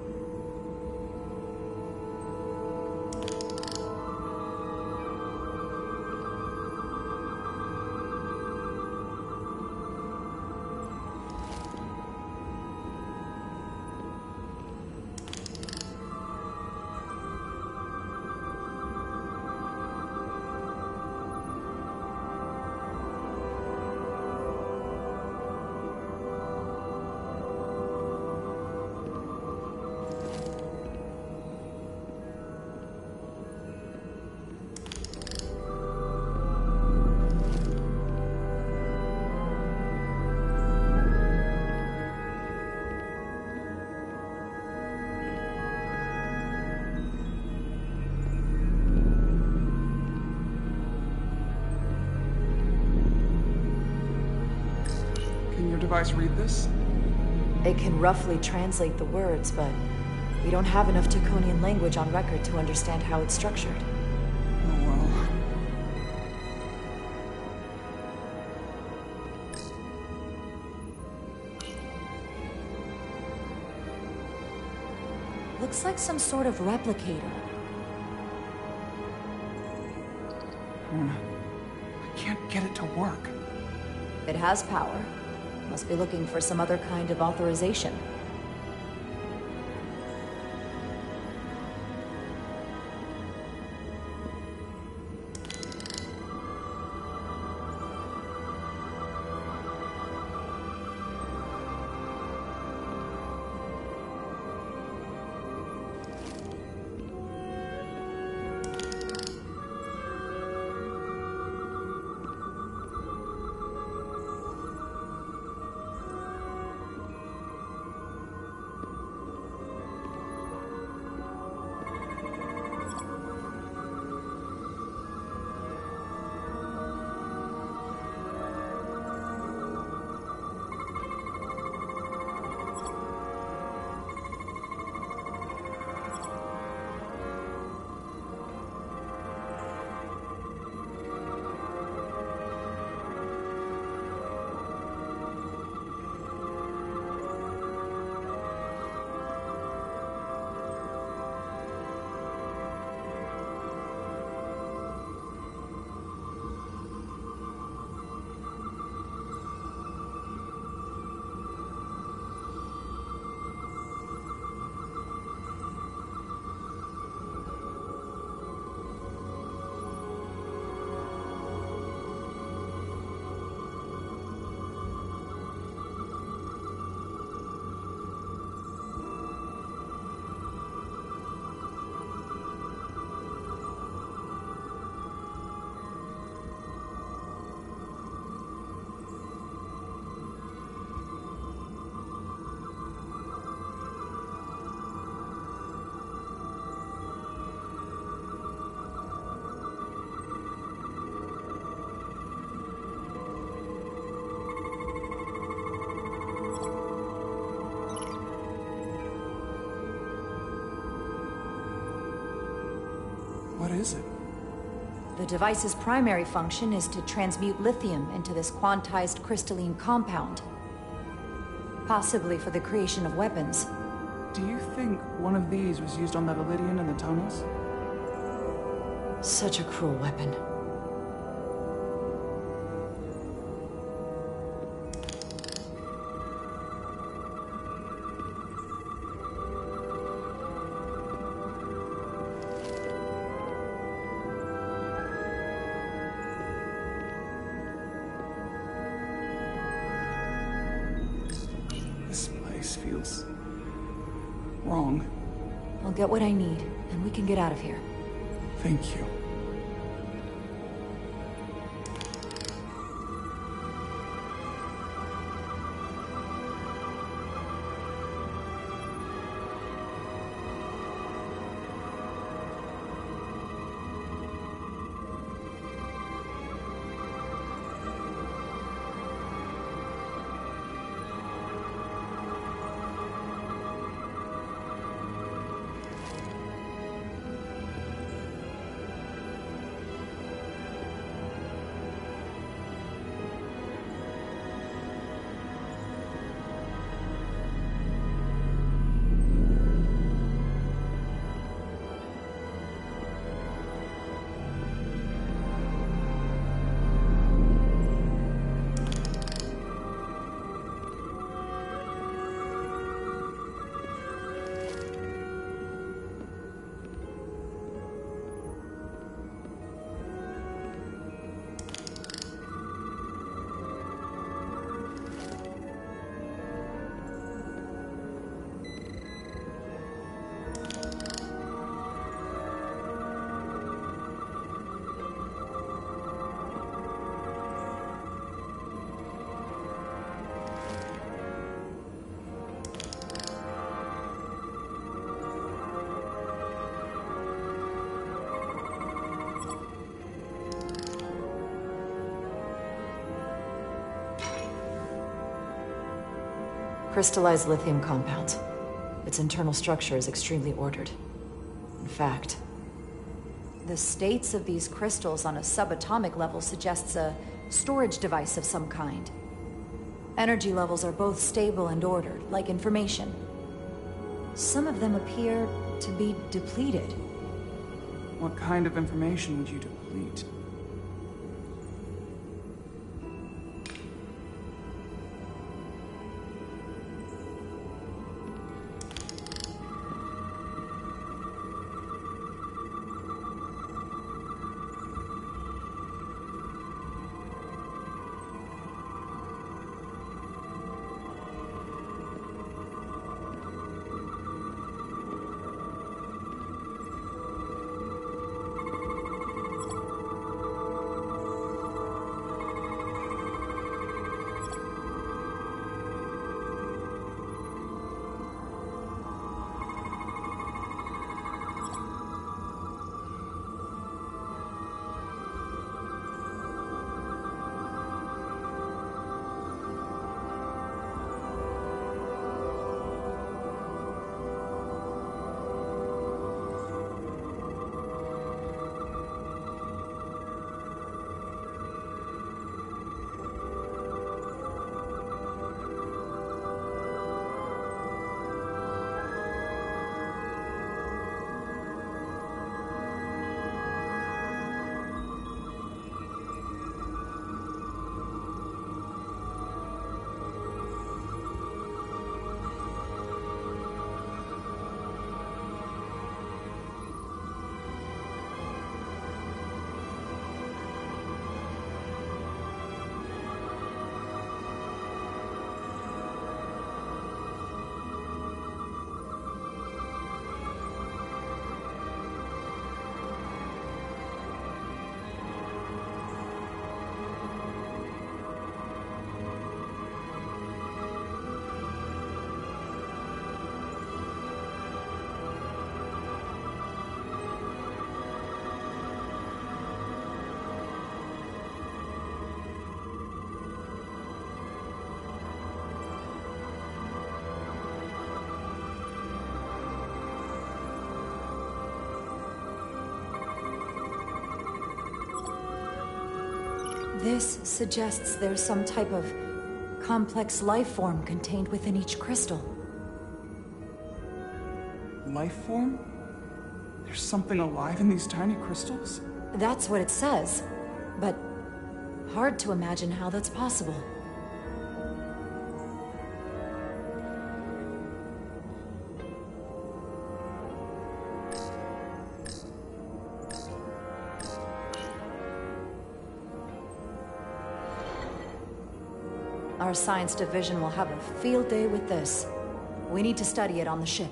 Device read this? It can roughly translate the words, but we don't have enough Taconian language on record to understand how it's structured. Oh well. Looks like some sort of replicator. I can't get it to work. It has power. Must be looking for some other kind of authorization. What is it? The device's primary function is to transmute lithium into this quantized crystalline compound. Possibly for the creation of weapons. Do you think one of these was used on that Elydian in the tunnels? Such a cruel weapon. This place feels wrong. I'll get what I need, and we can get out of here. Thank you. crystallized lithium compound. Its internal structure is extremely ordered. In fact, the states of these crystals on a subatomic level suggests a storage device of some kind. Energy levels are both stable and ordered, like information. Some of them appear to be depleted. What kind of information would you deplete? This suggests there's some type of complex life form contained within each crystal. Life form? There's something alive in these tiny crystals? That's what it says, but hard to imagine how that's possible. Our science division will have a field day with this. We need to study it on the ship.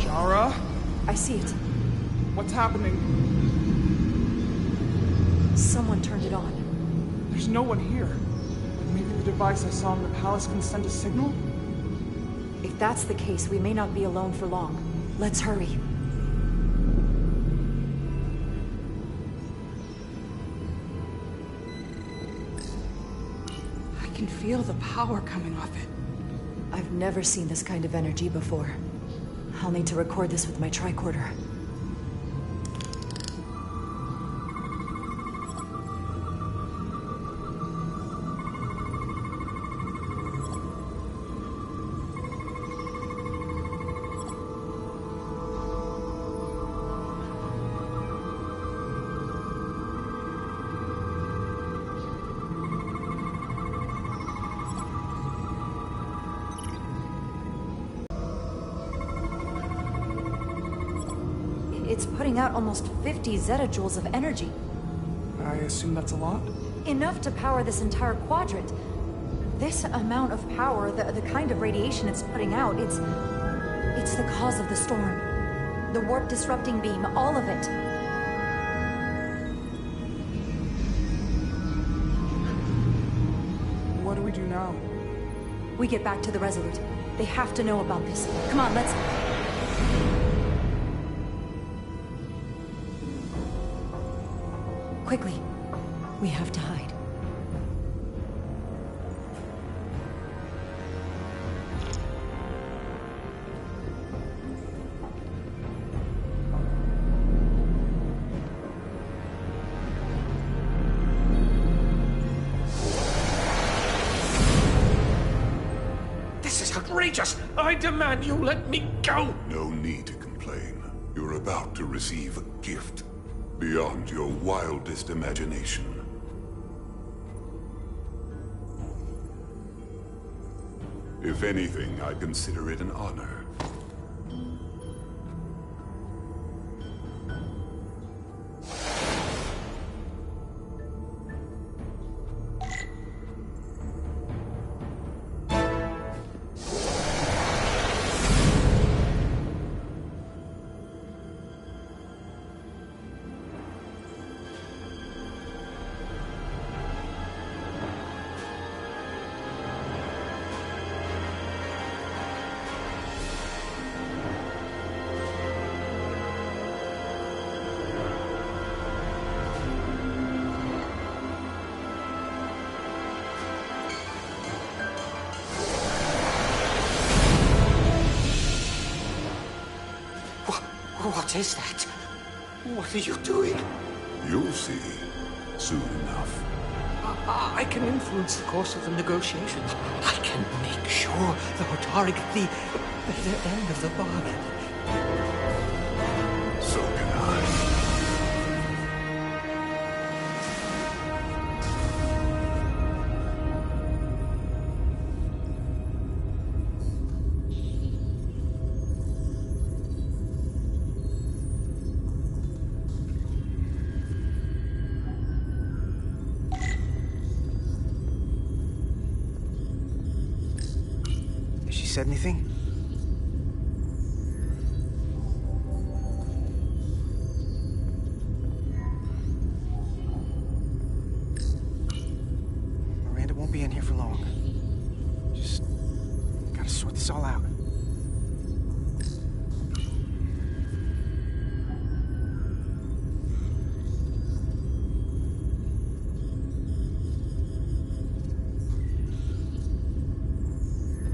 Jara? I see it. What's happening? Someone turned it on. There's no one here. Maybe the device I saw in the palace can send a signal? If that's the case, we may not be alone for long. Let's hurry. I can feel the power coming off it. I've never seen this kind of energy before. I'll need to record this with my tricorder. It's putting out almost 50 zettajoules of energy. I assume that's a lot? Enough to power this entire quadrant. This amount of power, the kind of radiation it's putting out, it's the cause of the storm. The warp disrupting beam, all of it. What do we do now? We get back to the Resolute. They have to know about this. Come on, let's... Quickly. We have to hide. This is outrageous! I demand you let me go! No need to complain. You're about to receive a gift beyond your wildest imagination. If anything, I consider it an honor. What is that? What are you doing? You'll see soon enough. I can influence the course of the negotiations. I can make sure the Hotari get the better end of the bargain. So can I. Said anything? Miranda won't be in here for long. Just gotta sort this all out.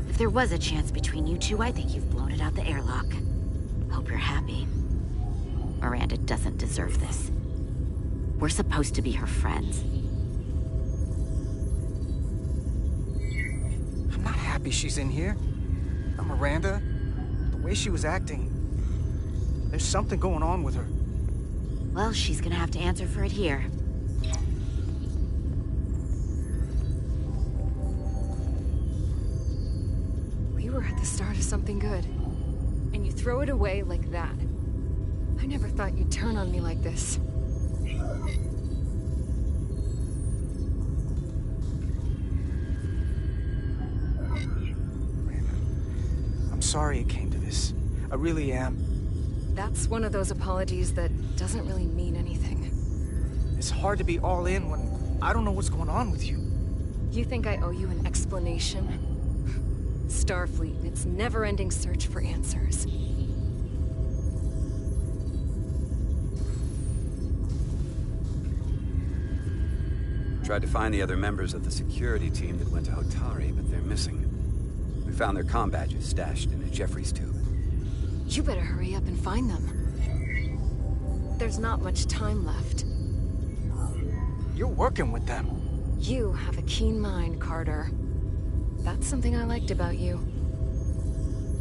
If there was a chance between you two, I think you've blown it out the airlock. Hope you're happy. Miranda doesn't deserve this. We're supposed to be her friends. I'm not happy she's in here. Not Miranda. The way she was acting. There's something going on with her. Well, she's gonna have to answer for it here. At the start of something good, and you throw it away like that. I never thought you'd turn on me like this. I'm sorry it came to this. I really am. That's one of those apologies that doesn't really mean anything. It's hard to be all in when I don't know what's going on with you. You think I owe you an explanation? Starfleet and its never-ending search for answers. Tried to find the other members of the security team that went to Hotari, but they're missing. We found their comm badges stashed in a Jeffries tube. You better hurry up and find them. There's not much time left. You're working with them. You have a keen mind, Carter. That's something I liked about you.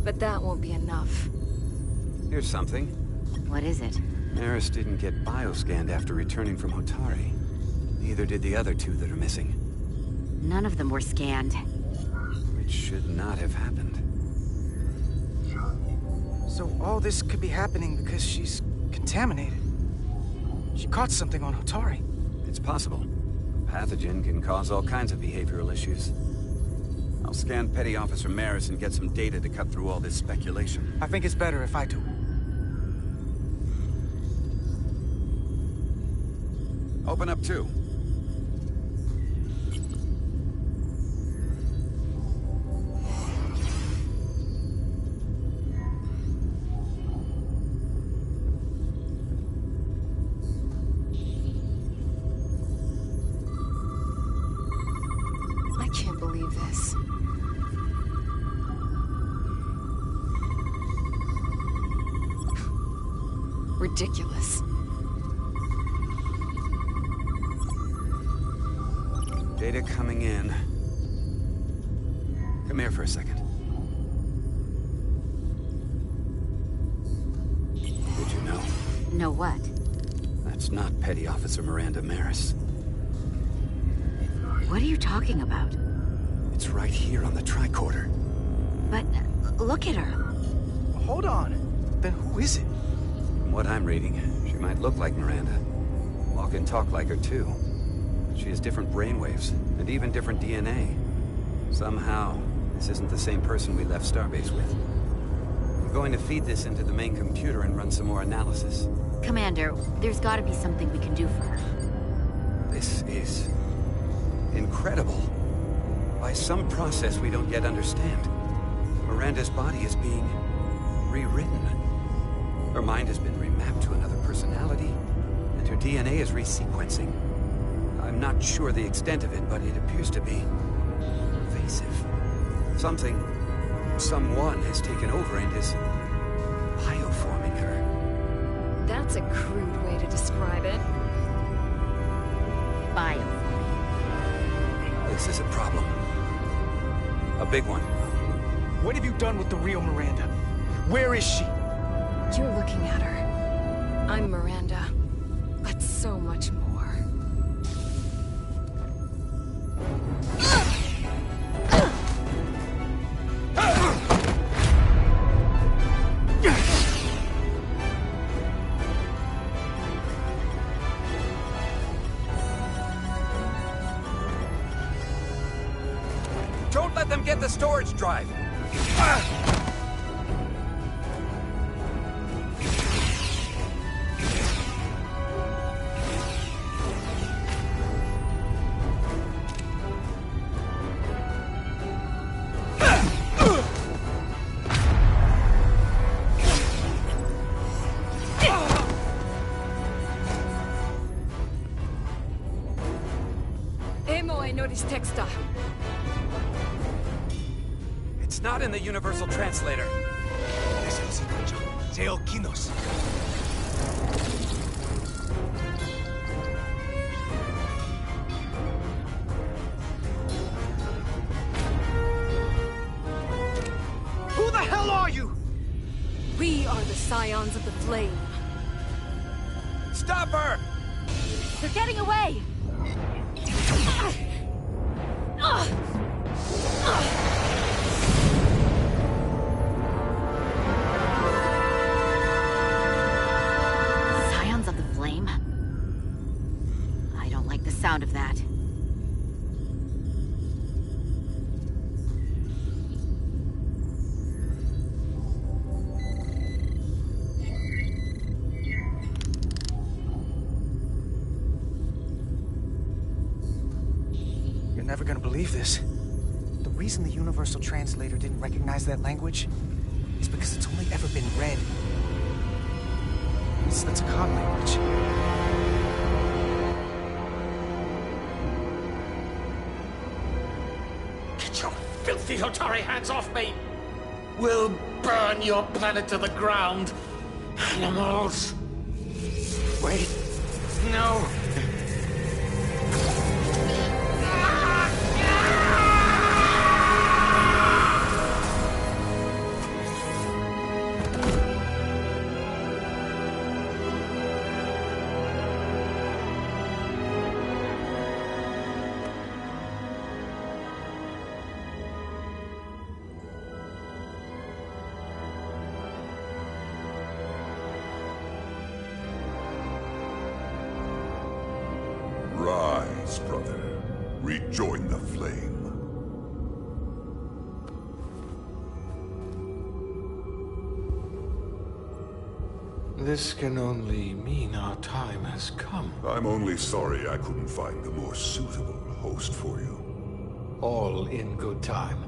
But that won't be enough. Here's something. What is it? Eris didn't get bioscanned after returning from Hotari. Neither did the other two that are missing. None of them were scanned. Which should not have happened. So all this could be happening because she's contaminated. She caught something on Hotari. It's possible. A pathogen can cause all kinds of behavioral issues. I'll scan Petty Officer Maris and get some data to cut through all this speculation. I think it's better if I do. Open up too. this. Ridiculous. Data coming in. Come here for a second. Did you know? Know what? That's not Petty Officer Miranda Maris. What are you talking about? It's right here on the tricorder. But look at her. Hold on. Then who is it? From what I'm reading, she might look like Miranda. Walk and talk like her too. She has different brainwaves, and even different DNA. Somehow, this isn't the same person we left Starbase with. I'm going to feed this into the main computer and run some more analysis. Commander, there's gotta be something we can do for her. This is incredible. By some process we don't yet understand, Miranda's body is being rewritten. Her mind has been remapped to another personality, and her DNA is resequencing. I'm not sure the extent of it, but it appears to be pervasive. Someone has taken over and is bioforming her. That's a crude way to describe it. Bioforming. This is a problem. A big one. What have you done with the real Miranda? Where is she? You're looking at her. I'm Miranda, but so much more. Don't let them get the storage drive! It's not in the Universal Translator. Who the hell are you? We are the Scions of the Flame. Stop her! They're getting away! Scions of the Flame? I don't like the sound of that. You're never gonna believe this. The reason the Universal Translator didn't recognize that language is because it's only ever been read. That's a cod language. Get your filthy Hotari hands off me! We'll burn your planet to the ground! Animals! Wait, no! Rise, brother. Rejoin the flame. This can only mean our time has come. I'm only sorry I couldn't find the more suitable host for you. All in good time.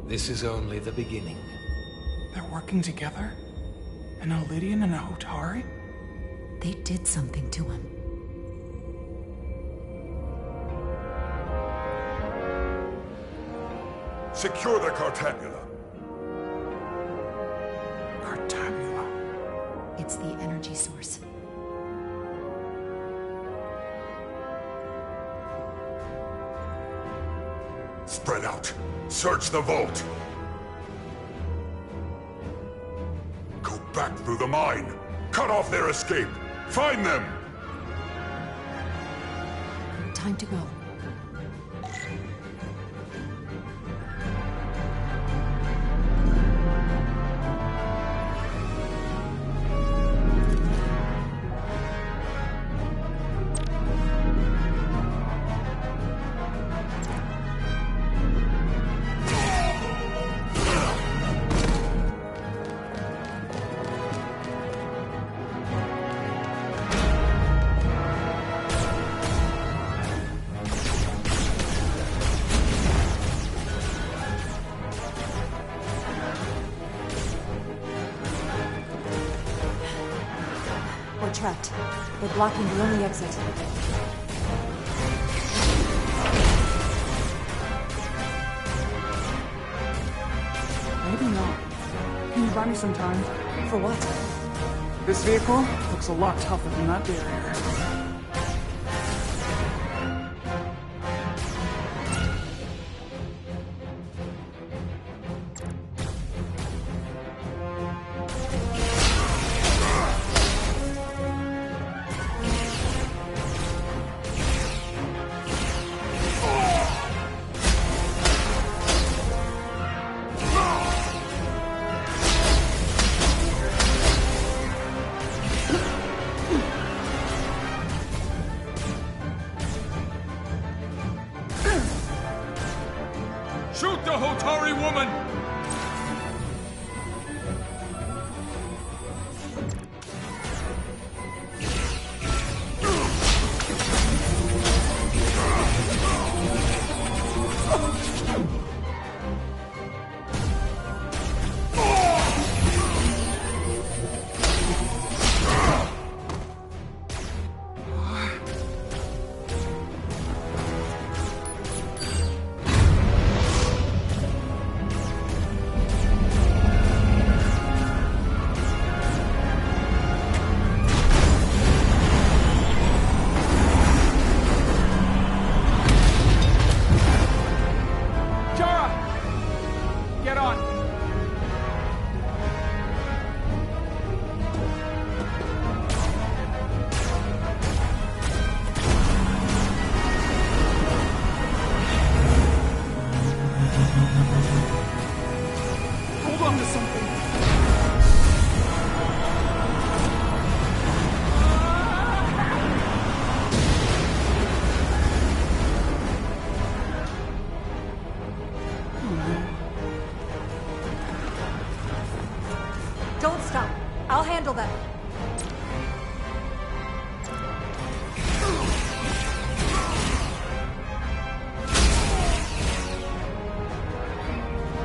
This is only the beginning. They're working together? An Elidian and a Hotari? They did something to him. Secure the Cartabula. Cartabula? It's the energy source. Spread out. Search the vault. Go back through the mine. Cut off their escape. Find them. Time to go. We're trapped. They're blocking the only exit. Maybe not. Can you buy me some time? For what? This vehicle looks a lot tougher than that barrier. Shoot the Hotari woman! Get on! Hold on to something. Don't stop. I'll handle them.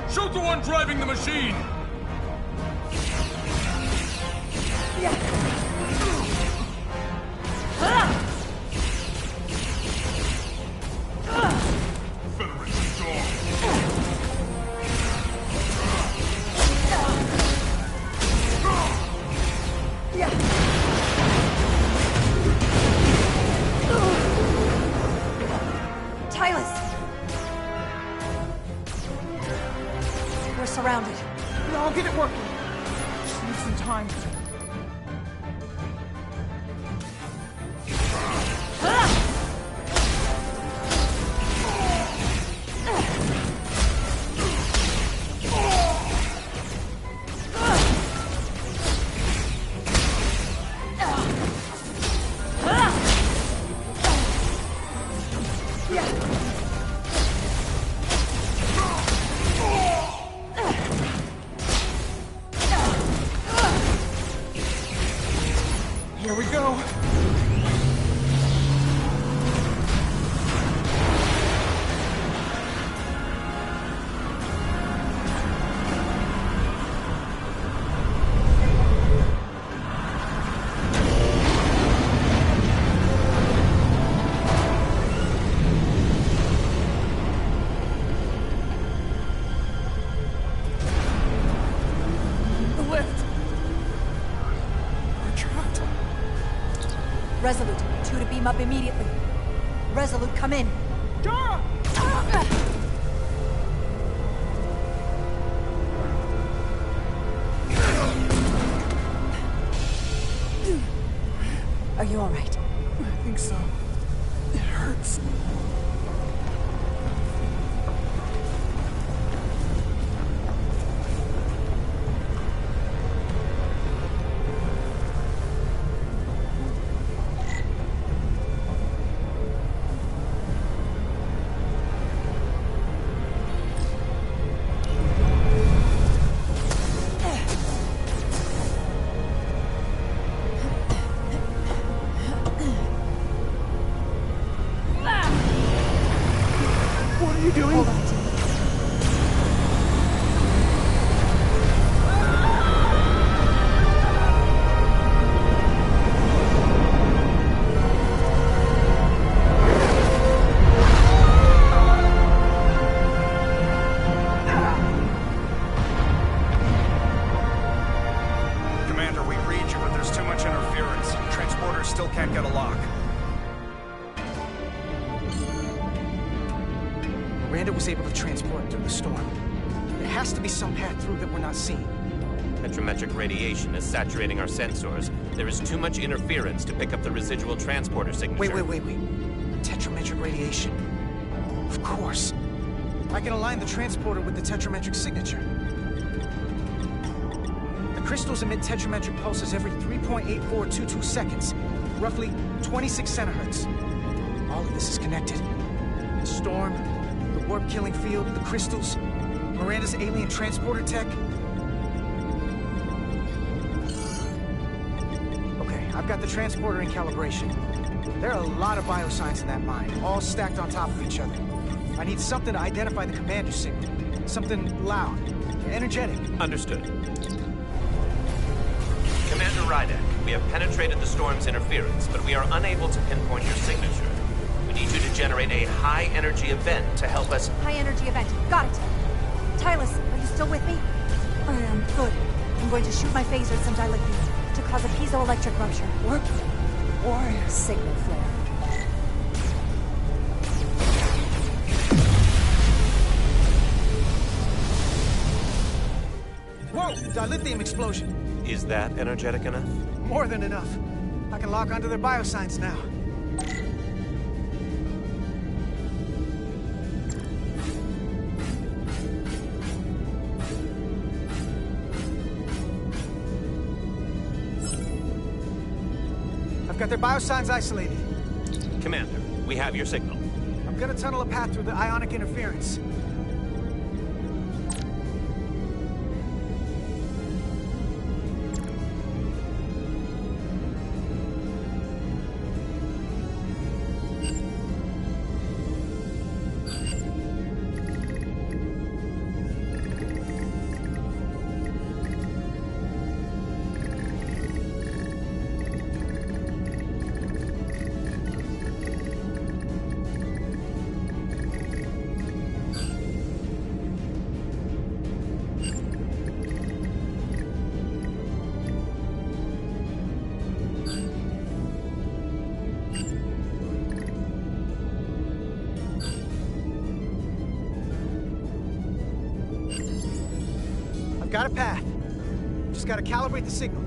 Shoot the one driving the machine! We're surrounded. I'll get it working. Just need some time. Here we go. Resolute, 2 to beam up immediately. Resolute, come in. Dara! Are you all right? I think so. It hurts. What are you doing? Hold on, Tim. Commander, we read you, but there's too much interference. Transporters still can't get a lock. Miranda was able to transport through the storm. There has to be some path through that we're not seeing. Tetrametric radiation is saturating our sensors. There is too much interference to pick up the residual transporter signature. Wait. Tetrametric radiation. Of course. I can align the transporter with the tetrametric signature. The crystals emit tetrametric pulses every 3.8422 seconds, roughly 26 centihertz. All of this is connected. The storm, the warp-killing field, the crystals, Miranda's alien transporter tech. Okay, I've got the transporter in calibration. There are a lot of biosigns in that mine, all stacked on top of each other. I need something to identify the commander signal. Something loud, energetic. Understood. Commander Rydek, we have penetrated the storm's interference, but we are unable to pinpoint your signature. We need you to generate a high-energy event to help us... High-energy event. Got it. Tylus, are you still with me? I am. Good. I'm going to shoot my phaser at some dilithium to cause a piezoelectric rupture. What? Why? Signal flare. Whoa! Dilithium explosion. Is that energetic enough? More than enough. I can lock onto their biosigns now. I've got their biosigns isolated. Commander, we have your signal. I'm gonna tunnel a path through the ionic interference. I've got a path. Just gotta calibrate the signal.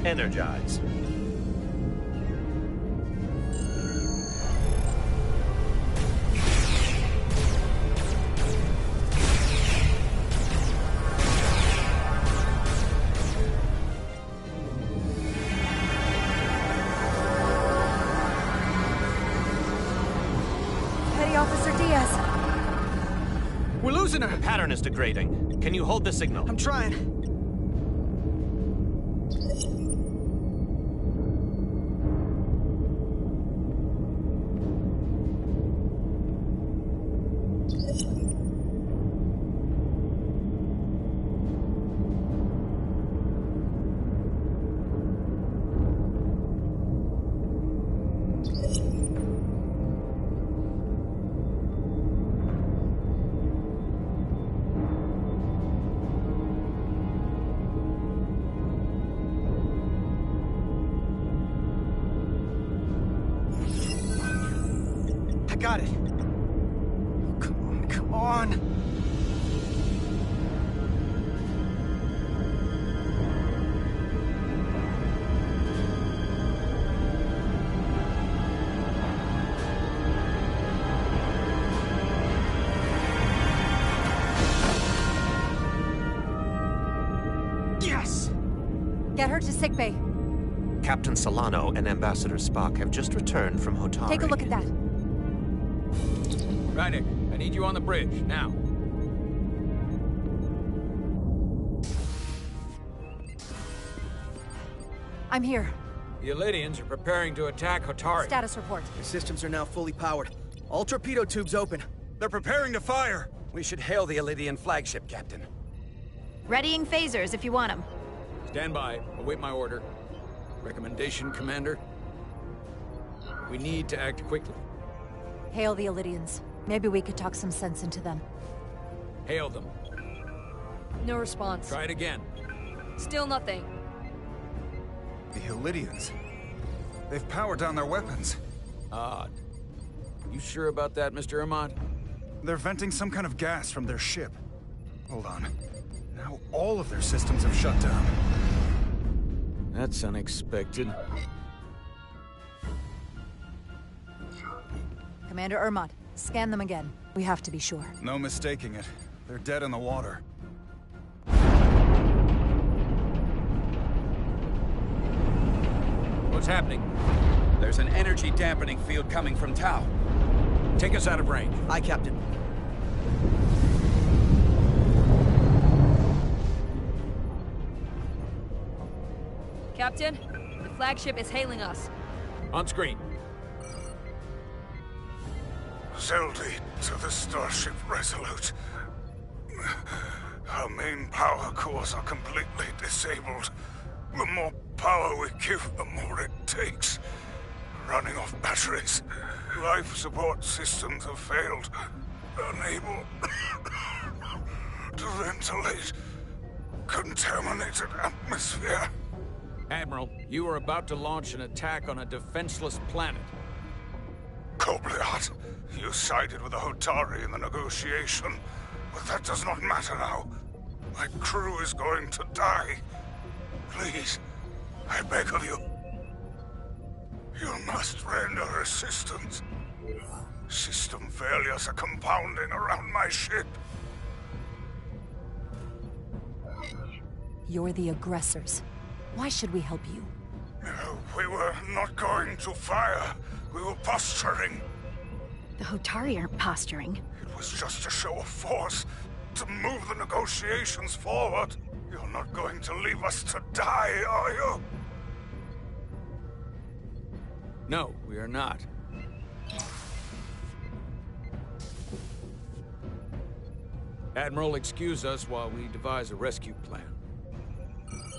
Energize. Petty Officer Diaz. We're losing her. The pattern is degrading. Can you hold the signal? I'm trying. Got it. Come on, come on. Yes! Get her to sickbay. Captain Solano and Ambassador Spock have just returned from Hotari. Take a look at that. Rydick, I need you on the bridge, now. I'm here. The Elydians are preparing to attack Hotari. Status report. The systems are now fully powered. All torpedo tubes open. They're preparing to fire. We should hail the Elydian flagship, Captain. Readying phasers if you want them. Stand by. Await my order. Recommendation, Commander? We need to act quickly. Hail the Elydians. Maybe we could talk some sense into them. Hail them. No response. Try it again. Still nothing. The Elydians. They've powered down their weapons. Odd. You sure about that, Mr. Ahmad? They're venting some kind of gas from their ship. Hold on. Now all of their systems have shut down. That's unexpected. Commander Ermot, scan them again. We have to be sure. No mistaking it. They're dead in the water. What's happening? There's an energy dampening field coming from Tau. Take us out of range. Aye, Captain. Captain, the flagship is hailing us. On screen. Zeldy to the Starship Resolute. Our main power cores are completely disabled. The more power we give, the more it takes. Running off batteries. Life support systems have failed. Unable to ventilate. Contaminated atmosphere. Admiral, you are about to launch an attack on a defenseless planet. Kobliat, you sided with the Hotari in the negotiation, but that does not matter now. My crew is going to die. Please, I beg of you. You must render assistance. System failures are compounding around my ship. You're the aggressors. Why should we help you? We were not going to fire. We were posturing. The Hotari aren't posturing. It was just a show of force to move the negotiations forward. You're not going to leave us to die, are you? No, we are not. Admiral, excuse us while we devise a rescue plan.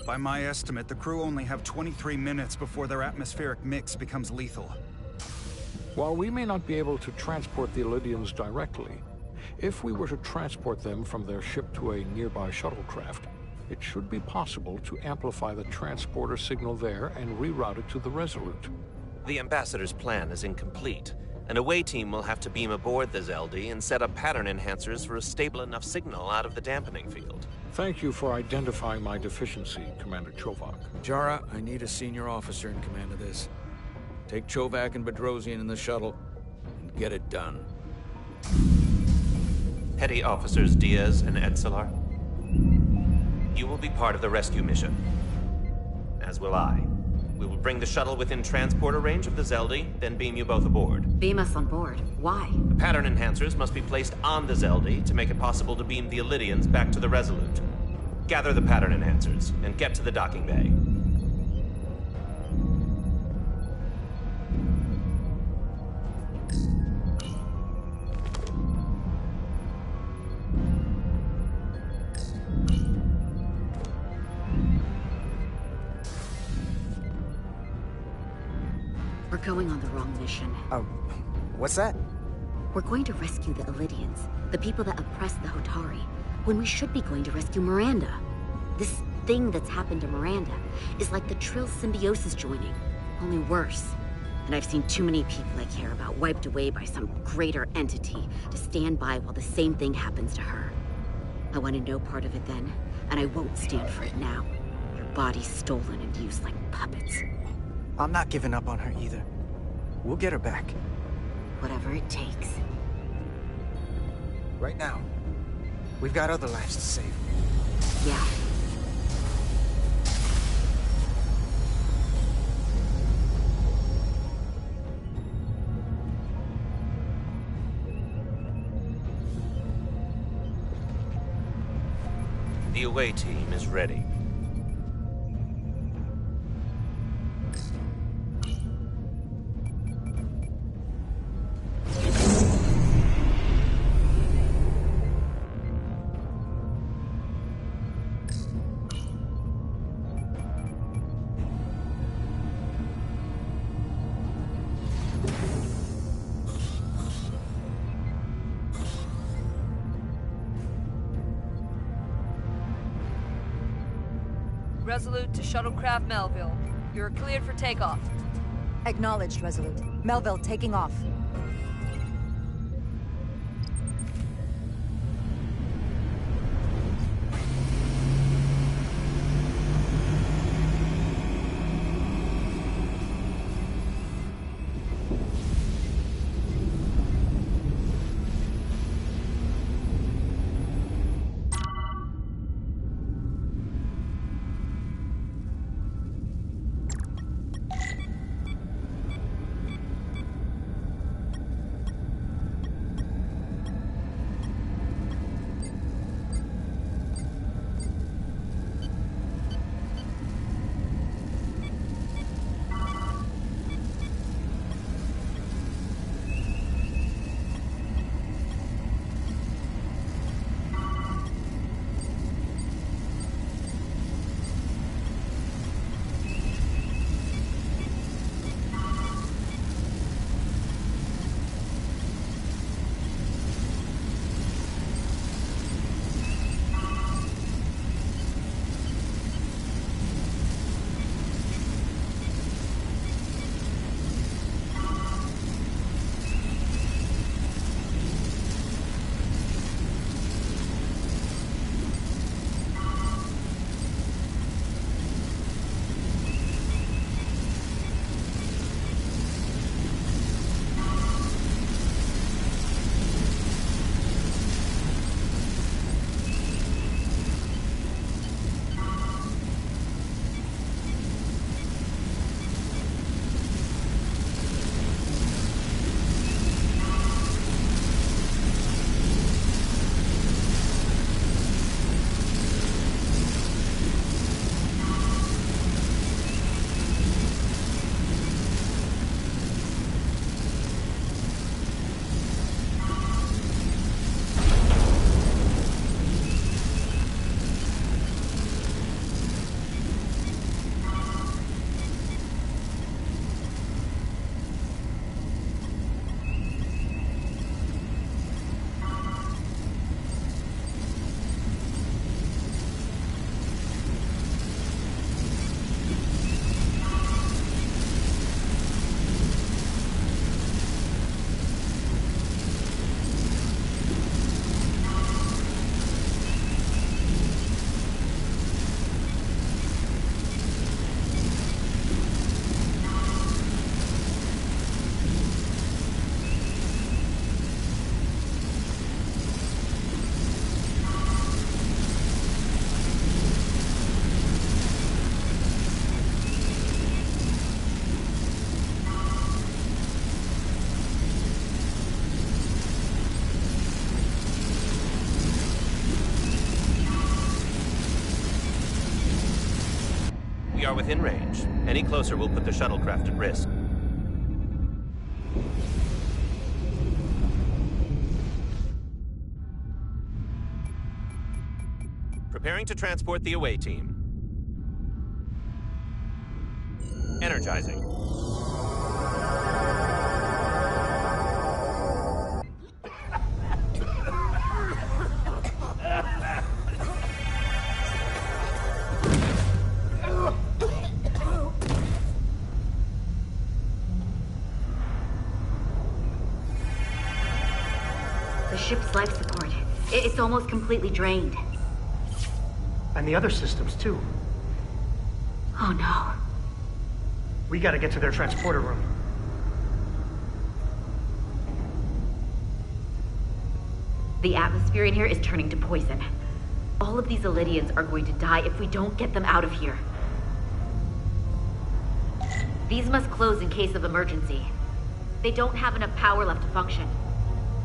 By my estimate, the crew only have 23 minutes before their atmospheric mix becomes lethal. While we may not be able to transport the Elydians directly, if we were to transport them from their ship to a nearby shuttlecraft, it should be possible to amplify the transporter signal there and reroute it to the Resolute. The Ambassador's plan is incomplete. An away team will have to beam aboard the Zeldy and set up pattern enhancers for a stable enough signal out of the dampening field. Thank you for identifying my deficiency, Commander Chovak. Jara, I need a senior officer in command of this. Take Chovak and Bedrosian in the shuttle and get it done. Petty Officers Diaz and Etzelar, you will be part of the rescue mission. As will I. We will bring the shuttle within transporter range of the Zeldy, then beam you both aboard. Beam us on board. Why? The pattern enhancers must be placed on the Zeldy to make it possible to beam the Illydians back to the Resolute. Gather the pattern enhancers and get to the docking bay. We're going on the wrong mission. What's that? We're going to rescue the Illydians, the people that oppress the Hotari, when we should be going to rescue Miranda. This thing that's happened to Miranda is like the Trill symbiosis joining, only worse. And I've seen too many people I care about wiped away by some greater entity to stand by while the same thing happens to her. I wanted no part of it then, and I won't stand for it now. Her body's stolen and used like puppets. I'm not giving up on her either. We'll get her back. Whatever it takes. Right now, we've got other lives to save. Yeah. The away team is ready. Resolute to Shuttlecraft Melville. You're cleared for takeoff. Acknowledged, Resolute. Melville taking off. are within range. Any closer will put the shuttlecraft at risk. Preparing to transport the away team. Energizing. The ship's life support. It's almost completely drained. And the other systems, too. Oh no. We gotta get to their transporter room. The atmosphere in here is turning to poison. All of these Illydians are going to die if we don't get them out of here. These must close in case of emergency. They don't have enough power left to function.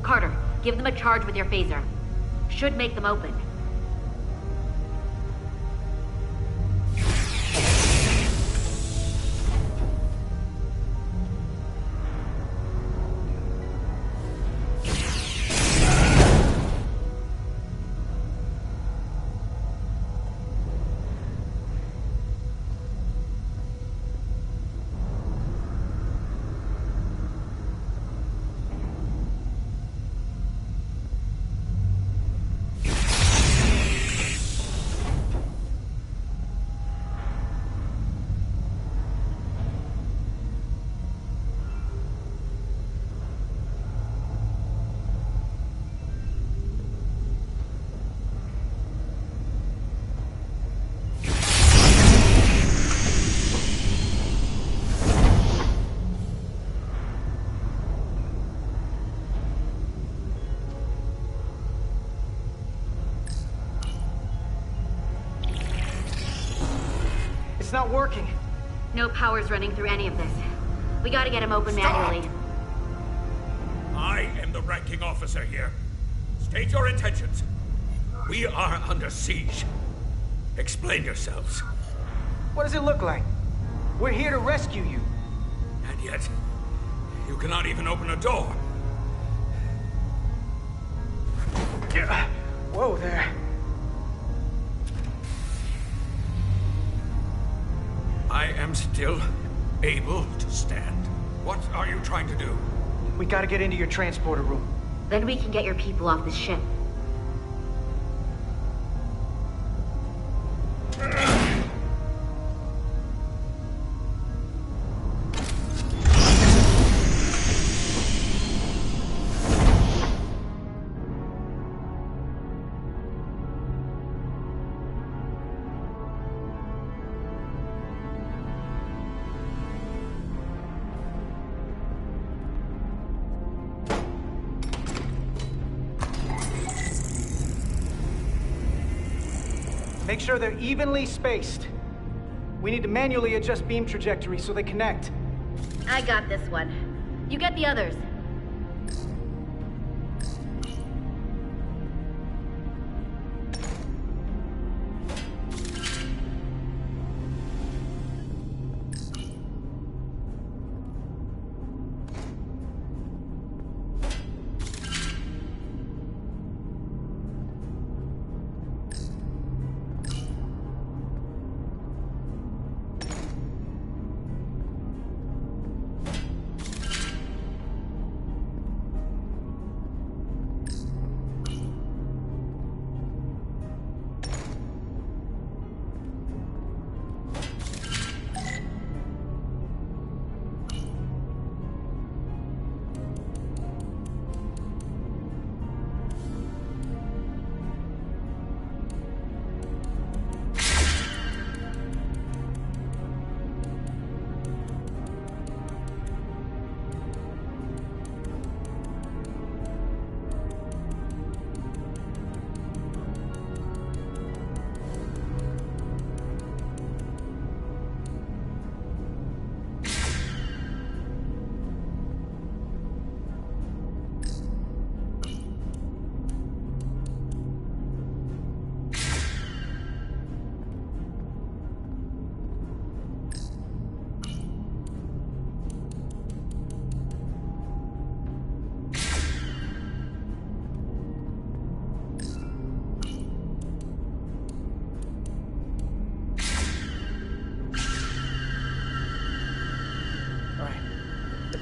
Carter, give them a charge with your phaser. Should make them open. It's not working. No power's running through any of this. We gotta get him open manually. I am the ranking officer here. State your intentions. We are under siege. Explain yourselves. What does it look like? We're here to rescue you. And yet, you cannot even open a door. Whoa there. I am still able to stand. What are you trying to do? We gotta get into your transporter room. Then we can get your people off this ship. Make sure they're evenly spaced. We need to manually adjust beam trajectory so they connect. I got this one. You get the others.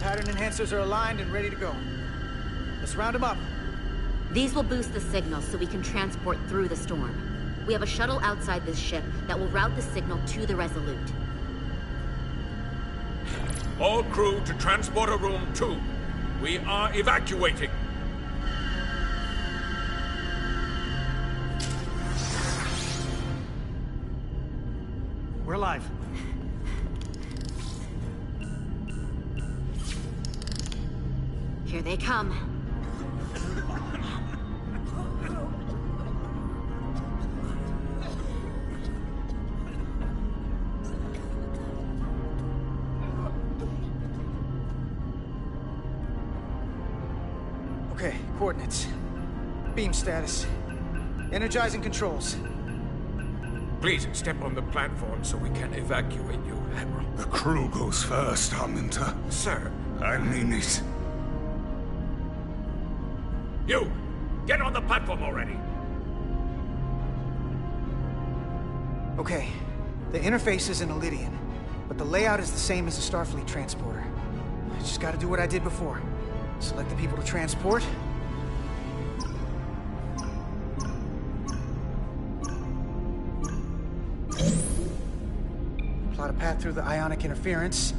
pattern enhancers are aligned and ready to go. Let's round them up. These will boost the signal so we can transport through the storm. We have a shuttle outside this ship that will route the signal to the Resolute. All crew to Transporter Room 2. We are evacuating. We're alive. Here they come. Okay, coordinates. Beam status. Energizing controls. Please step on the platform so we can evacuate you, Admiral. The crew goes first, Arminta. Sir. I mean it. You! Get on the platform already! Okay, the interface is in Ilidian, but the layout is the same as the Starfleet transporter. I just gotta do what I did before. Select the people to transport. Plot a path through the ionic interference.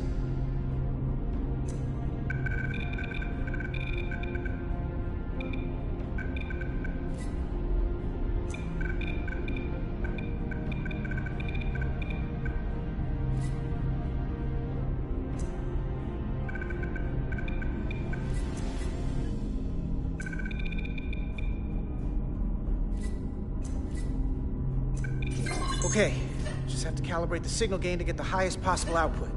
Okay, just have to calibrate the signal gain to get the highest possible output.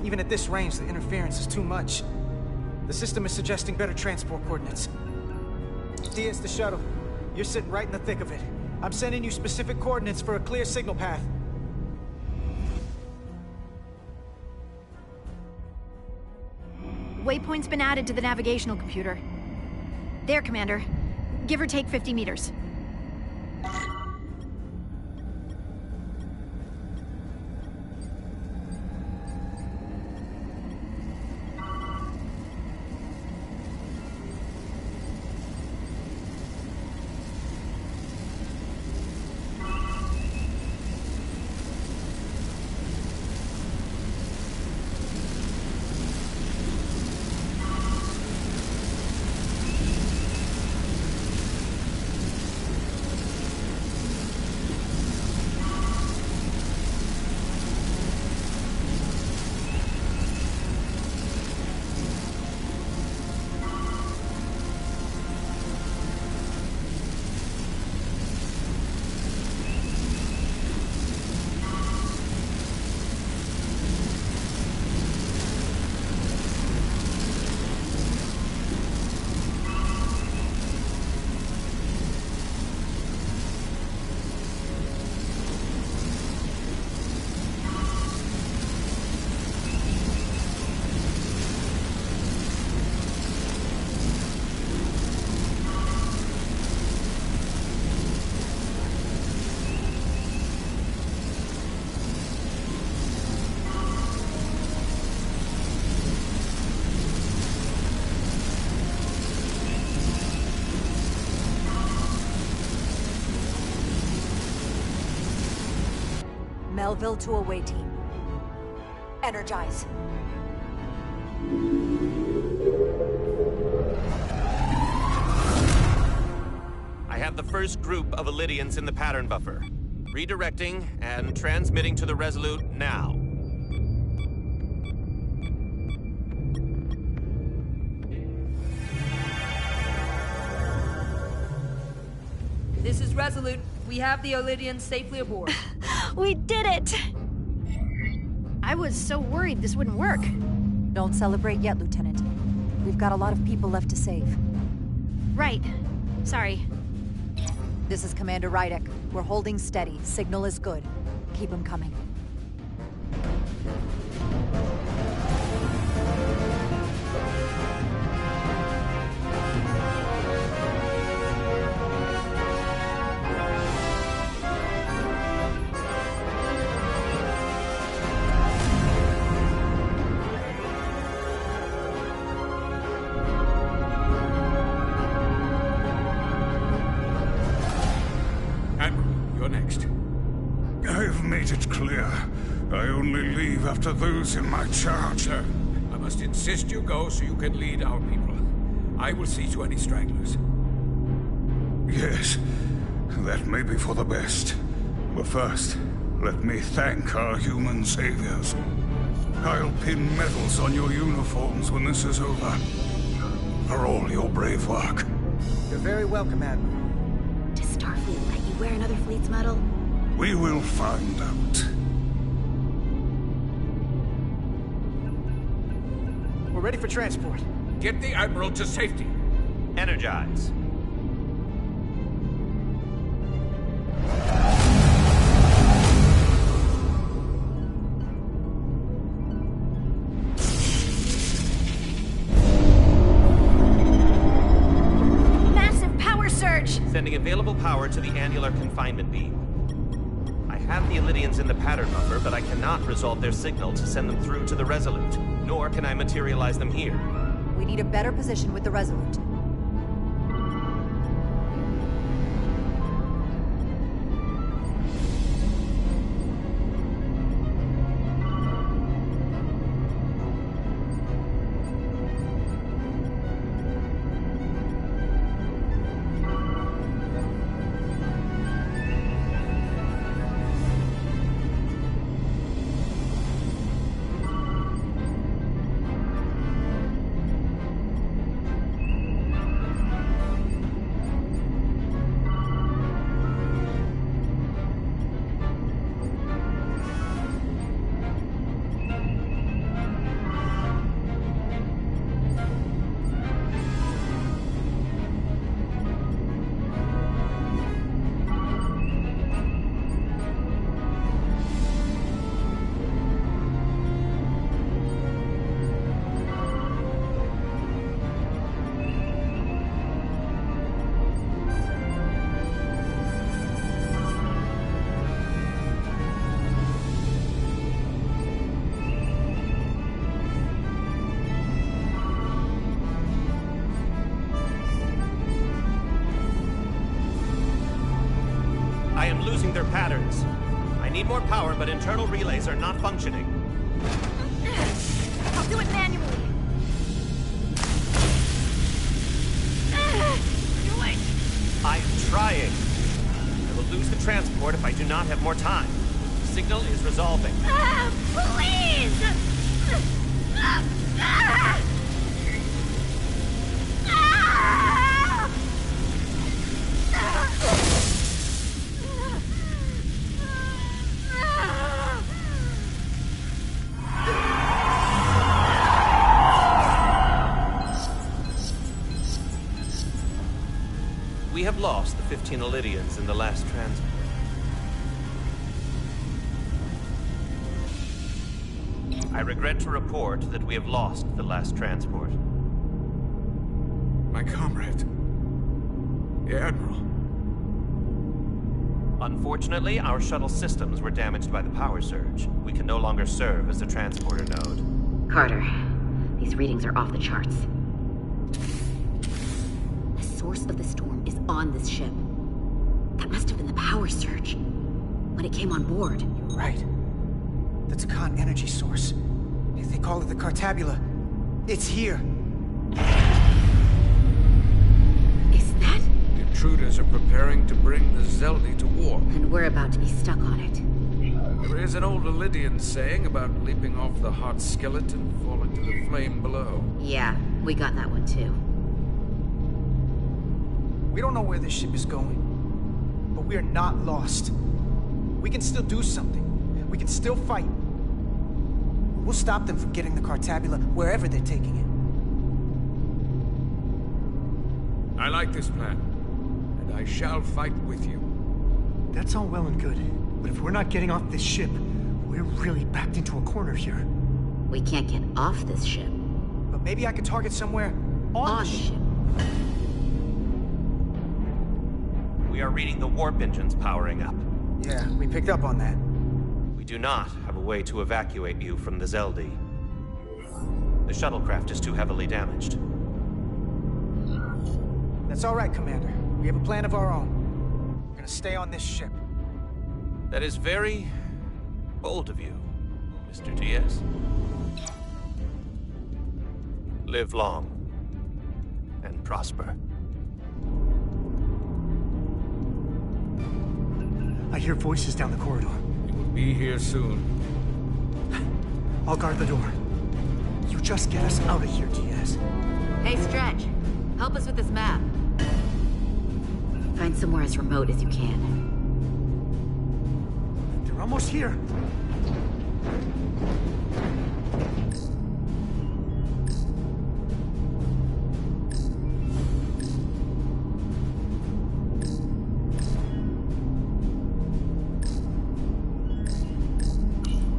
Even at this range, the interference is too much. The system is suggesting better transport coordinates. Diaz, the shuttle. You're sitting right in the thick of it. I'm sending you specific coordinates for a clear signal path. Waypoint's been added to the navigational computer. There, Commander. Give or take 50 meters. Melville to away team. Energize. I have the first group of Ilidians in the pattern buffer. Redirecting and transmitting to the Resolute now. This is Resolute. We have the Olidians safely aboard. We did it! I was so worried this wouldn't work. Don't celebrate yet, Lieutenant. We've got a lot of people left to save. Right. Sorry. This is Commander Rydek. We're holding steady. Signal is good. Keep them coming. After those in my charge. Sir, I must insist you go so you can lead our people. I will see to any stragglers. Yes, that may be for the best. But first, let me thank our human saviors. I'll pin medals on your uniforms when this is over. For all your brave work. You're very welcome, Admiral. Does Starfleet let you wear another fleet's medal? We will find out. We're ready for transport. Get the Admiral to safety. Energize. Massive power surge! Sending available power to the annular confinement beam. I have the Olidians in the pattern buffer, but I cannot resolve their signal to send them through to the Resolute. Nor can I materialize them here. We need a better position with the Resolute. I am losing their patterns. I need more power, but internal relays are not functioning. I'll do it manually. Do it! I am trying. I will lose the transport if I do not have more time. The signal is resolving. Please! We have lost the 15 Olidians in the last transport. I regret to report that we have lost the last transport. My comrade. The Admiral. Unfortunately, our shuttle systems were damaged by the power surge. We can no longer serve as a transporter node. Carter, these readings are off the charts. The source of the storm is on this ship. That must have been the power surge when it came on board. You're right. The Takan energy source. They call it the Cartabula. It's here. Is that? The intruders are preparing to bring the Zeldi to war. And we're about to be stuck on it. There is an old Olidian saying about leaping off the hot skillet and falling to the flame below. Yeah, we got that one too. We don't know where this ship is going. but we are not lost. We can still do something. We can still fight. We'll stop them from getting the Cartabula wherever they're taking it. I like this plan, and I shall fight with you. That's all well and good, but if we're not getting off this ship, we're really backed into a corner here. We can't get off this ship. But maybe I could target somewhere on the ship. We are reading the warp engines powering up. Yeah, we picked up on that. We do not have a way to evacuate you from the Zeldi. The shuttlecraft is too heavily damaged. That's all right, Commander. We have a plan of our own. We're gonna stay on this ship. That is very bold of you, Mr. Diaz. Live long and prosper. I hear voices down the corridor. We will be here soon. I'll guard the door. You just get us out of here, Diaz. Hey, Stretch. Help us with this map. Find somewhere as remote as you can. They're almost here.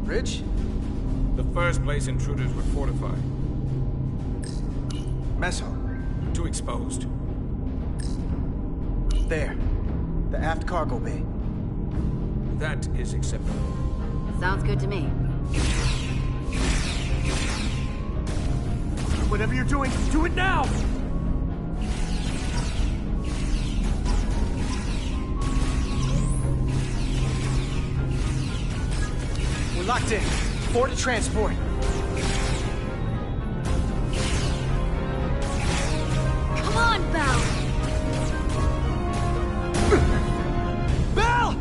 Bridge? The first place intruders were fortified. Mess hall. Too exposed. There. The aft cargo bay. That is acceptable. Sounds good to me. Whatever you're doing, do it now! We're locked in. Board to transport. Come on, Belle! Belle!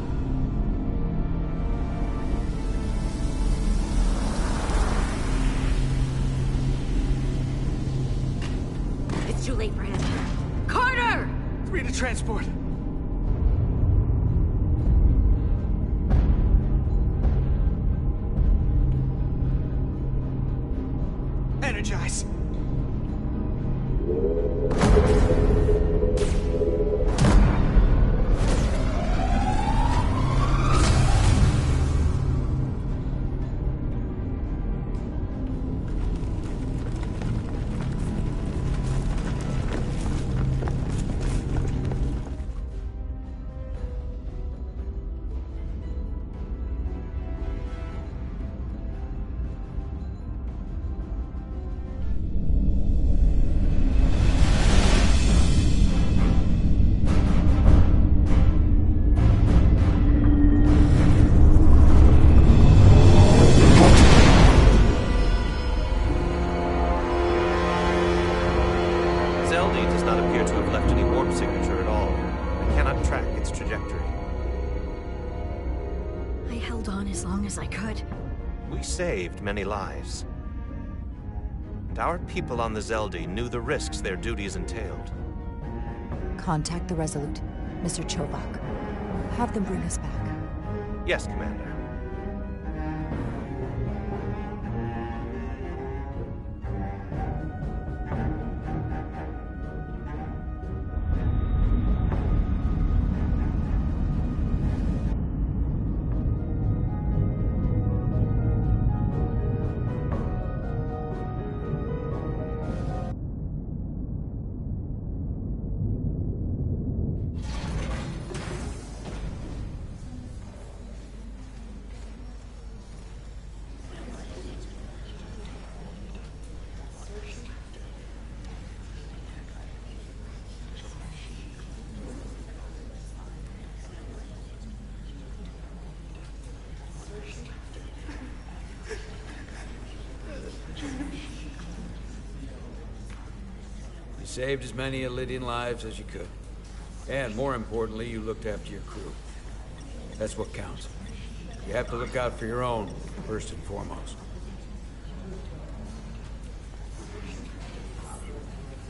It's too late for him. Carter! 3 to transport. Energize. Saved many lives. And our people on the Zeldi knew the risks their duties entailed. Contact the Resolute, Mr. Chovak. Have them bring us back. Yes, Commander. You saved as many Elydian lives as you could. And more importantly, you looked after your crew. That's what counts. You have to look out for your own, first and foremost.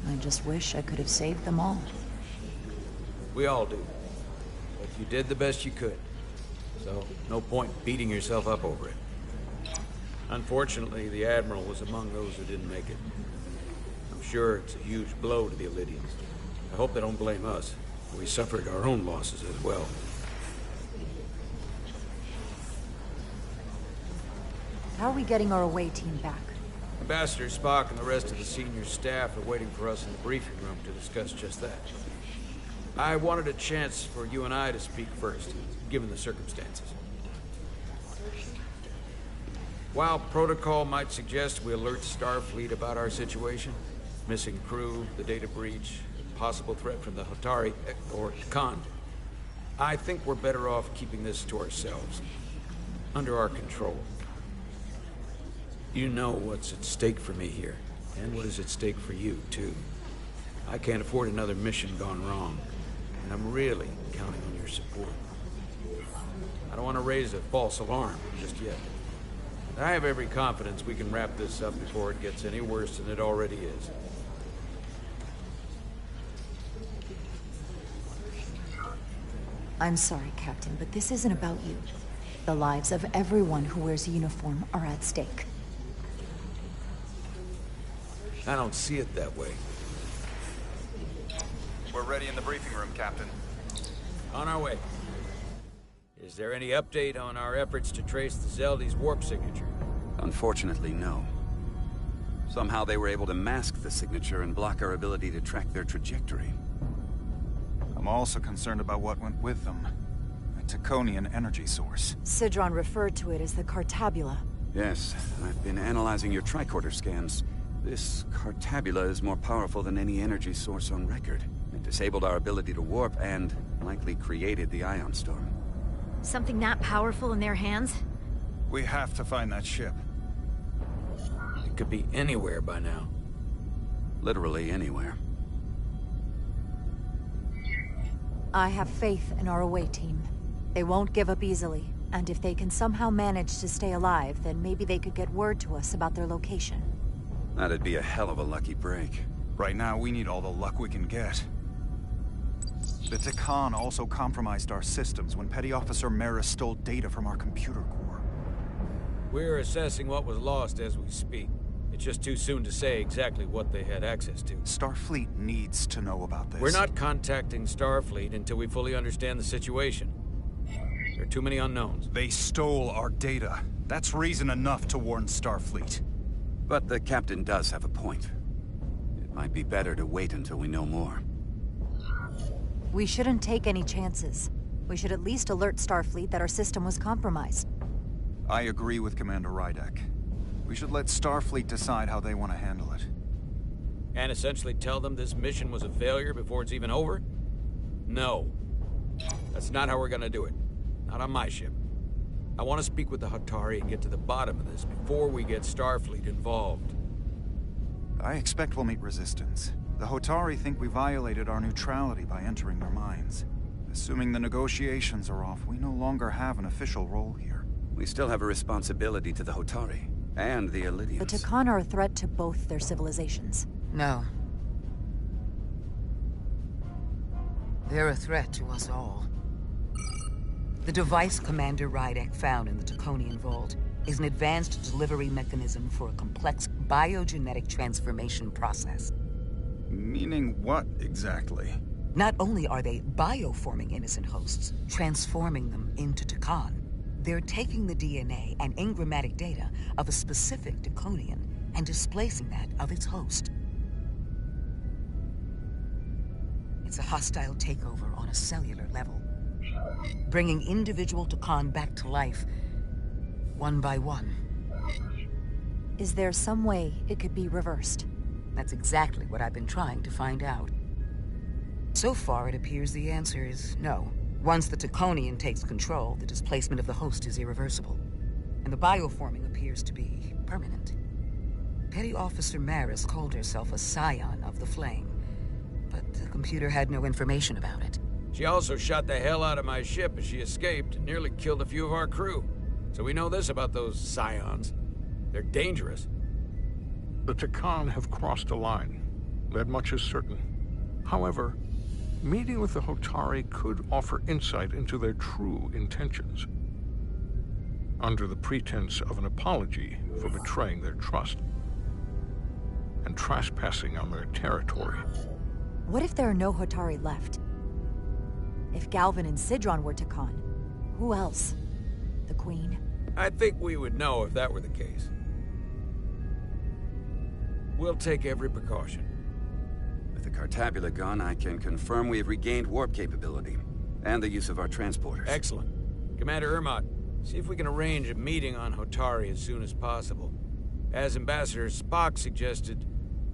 I just wish I could have saved them all. We all do. but you did the best you could. So, no point beating yourself up over it. Unfortunately, the Admiral was among those who didn't make it. I'm sure it's a huge blow to the Illidians. I hope they don't blame us. We suffered our own losses as well. How are we getting our away team back? Ambassador Spock and the rest of the senior staff are waiting for us in the briefing room to discuss just that. I wanted a chance for you and I to speak first, given the circumstances. While protocol might suggest we alert Starfleet about our situation, missing crew, the data breach, possible threat from the Hotari, or Khan, I think we're better off keeping this to ourselves, under our control. You know what's at stake for me here, and what is at stake for you, too. I can't afford another mission gone wrong, and I'm really counting on your support. I don't want to raise a false alarm just yet. I have every confidence we can wrap this up before it gets any worse than it already is. I'm sorry, Captain, but this isn't about you. The lives of everyone who wears a uniform are at stake. I don't see it that way. We're ready in the briefing room, Captain. On our way. Is there any update on our efforts to trace the Zeldy's warp signature? Unfortunately, no. Somehow they were able to mask the signature and block our ability to track their trajectory. I'm also concerned about what went with them. A Taconian energy source. Sidron referred to it as the Cartabula. Yes, I've been analyzing your tricorder scans. This Cartabula is more powerful than any energy source on record. It disabled our ability to warp and likely created the ion storm. Something that powerful in their hands? We have to find that ship. It could be anywhere by now. Literally anywhere. I have faith in our away team. They won't give up easily, and if they can somehow manage to stay alive, then maybe they could get word to us about their location. That'd be a hell of a lucky break. Right now, we need all the luck we can get. The Takan also compromised our systems when Petty Officer Maris stole data from our computer core. We're assessing what was lost as we speak. It's just too soon to say exactly what they had access to. Starfleet needs to know about this. We're not contacting Starfleet until we fully understand the situation. There are too many unknowns. They stole our data. That's reason enough to warn Starfleet. But the captain does have a point. It might be better to wait until we know more. We shouldn't take any chances. We should at least alert Starfleet that our system was compromised. I agree with Commander Rydek. We should let Starfleet decide how they want to handle it. And essentially tell them this mission was a failure before it's even over? No. That's not how we're gonna do it. Not on my ship. I want to speak with the Hotari and get to the bottom of this before we get Starfleet involved. I expect we'll meet resistance. The Hotari think we violated our neutrality by entering their minds. Assuming the negotiations are off, we no longer have an official role here. We still have a responsibility to the Hotari and the Illidians. The Takan are a threat to both their civilizations. No. They're a threat to us all. The device Commander Rydek found in the Taconian Vault is an advanced delivery mechanism for a complex biogenetic transformation process. Meaning what, exactly? Not only are they bioforming innocent hosts, transforming them into Takan, they're taking the DNA and engrammatic data of a specific Taconian and displacing that of its host. It's a hostile takeover on a cellular level, bringing individual Takan back to life, one by one. Is there some way it could be reversed? That's exactly what I've been trying to find out. So far, it appears the answer is no. Once the Taconian takes control, the displacement of the host is irreversible, and the bioforming appears to be permanent. Petty Officer Maris called herself a scion of the Flame, but the computer had no information about it. She also shot the hell out of my ship as she escaped and nearly killed a few of our crew. So we know this about those scions. They're dangerous. The Takan have crossed a line. That much is certain. However, Meeting with the Hotari could offer insight into their true intentions, under the pretense of an apology for betraying their trust and trespassing on their territory. What if there are no Hotari left? If Galvin and Sidron were Takan, who else? The Queen? I think we would know if that were the case. We'll take every precaution. With the Cartabula gone, I can confirm we have regained warp capability, and the use of our transporters. Excellent. Commander Ermot, see if we can arrange a meeting on Hotari as soon as possible. As Ambassador Spock suggested,